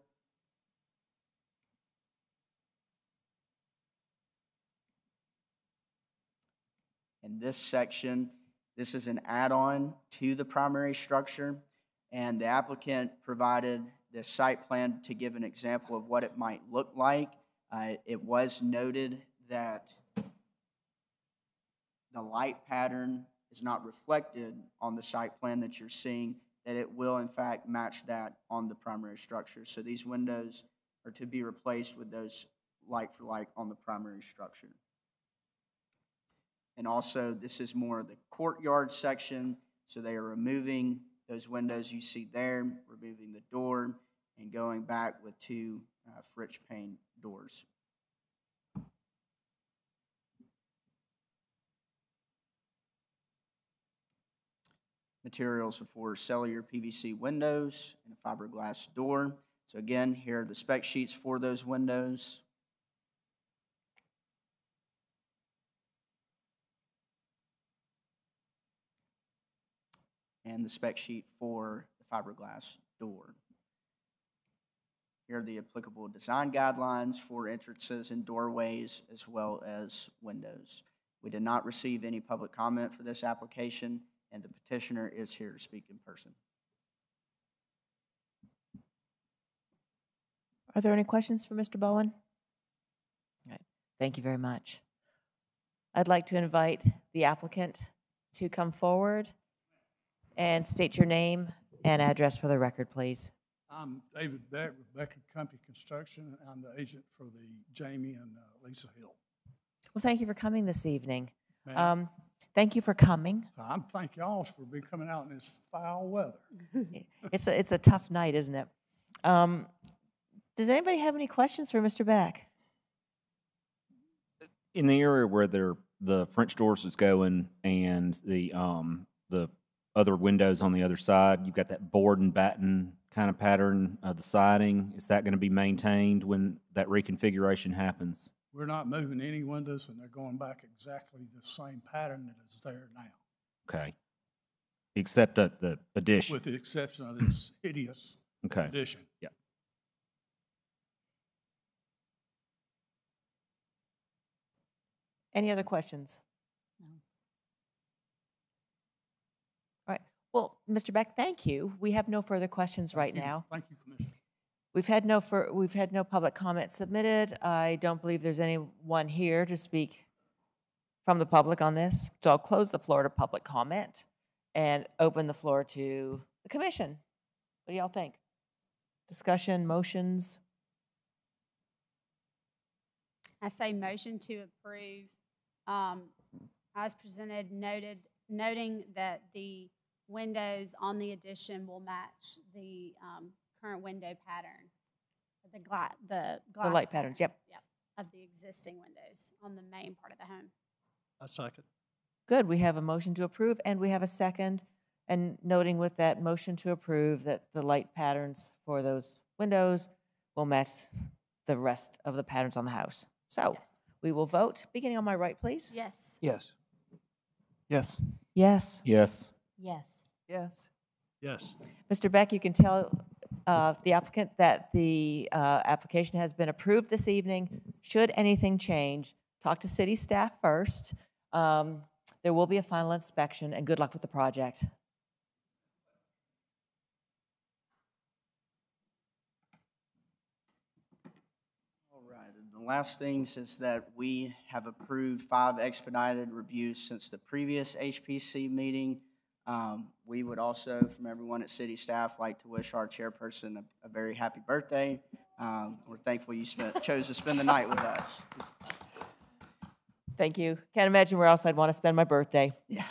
In this section, this is an add-on to the primary structure, and the applicant provided the site plan to give an example of what it might look like. It was noted that the light pattern is not reflected on the site plan that you're seeing, that it will in fact match that on the primary structure. So these windows are to be replaced with those like for like on the primary structure. And also, this is more of the courtyard section, so they are removing those windows you see there, removing the door, and going back with 2 French pane doors. Materials are for cellular PVC windows and a fiberglass door. So again, here are the spec sheets for those windows. And the spec sheet for the fiberglass door. Here are the applicable design guidelines for entrances and doorways as well as windows. We did not receive any public comment for this application, and the petitioner is here to speak in person. Are there any questions for Mr. Bowen? All right. Thank you very much. I'd like to invite the applicant to come forward and state your name and address for the record, please. I'm David Beck with Becker Company Construction. I'm the agent for the Jamie and Lisa Hill. Well, thank you for coming this evening. Ma'am. Thank you for coming. So I thank y'all for coming out in this foul weather. It's a tough night, isn't it? Does anybody have any questions for Mr. Beck? In the area where the French doors is going and the other windows on the other side, you've got that board and batten kind of pattern of the siding. Is that going to be maintained when that reconfiguration happens? We're not moving any windows, and they're going back exactly the same pattern that is there now. Okay. Except at the addition. With the exception of this hideous addition. Yeah. Any other questions? No. All right. Well, Mr. Beck, thank you. We have no further questions right now. Thank you, Commissioner. We've had no public comment submitted. I don't believe there's anyone here to speak from the public on this. So I'll close the floor to public comment and open the floor to the commission. What do y'all think? Discussion, motions? I say motion to approve as presented, noting that the windows on the addition will match the current window pattern, the glass light patterns, yep. Yep, of the existing windows on the main part of the home. A second. Good, we have a motion to approve and we have a second. And noting with that motion to approve that the light patterns for those windows will match the rest of the patterns on the house. So we will vote. Beginning on my right, please. Yes. Yes. Yes. Yes. Yes. Yes. Yes. Yes. Mr. Beck, you can tell the applicant that the application has been approved this evening. Should anything change, talk to city staff first. There will be a final inspection, and good luck with the project. All right, and the last things is that we have approved 5 expedited reviews since the previous HPC meeting. We would also, from everyone at city staff, like to wish our chairperson a very happy birthday. We're thankful you chose to spend the night with us. Thank you. Can't imagine where else I'd want to spend my birthday. Yeah.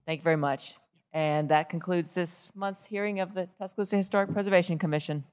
Thank you very much. And that concludes this month's hearing of the Tuscaloosa Historic Preservation Commission.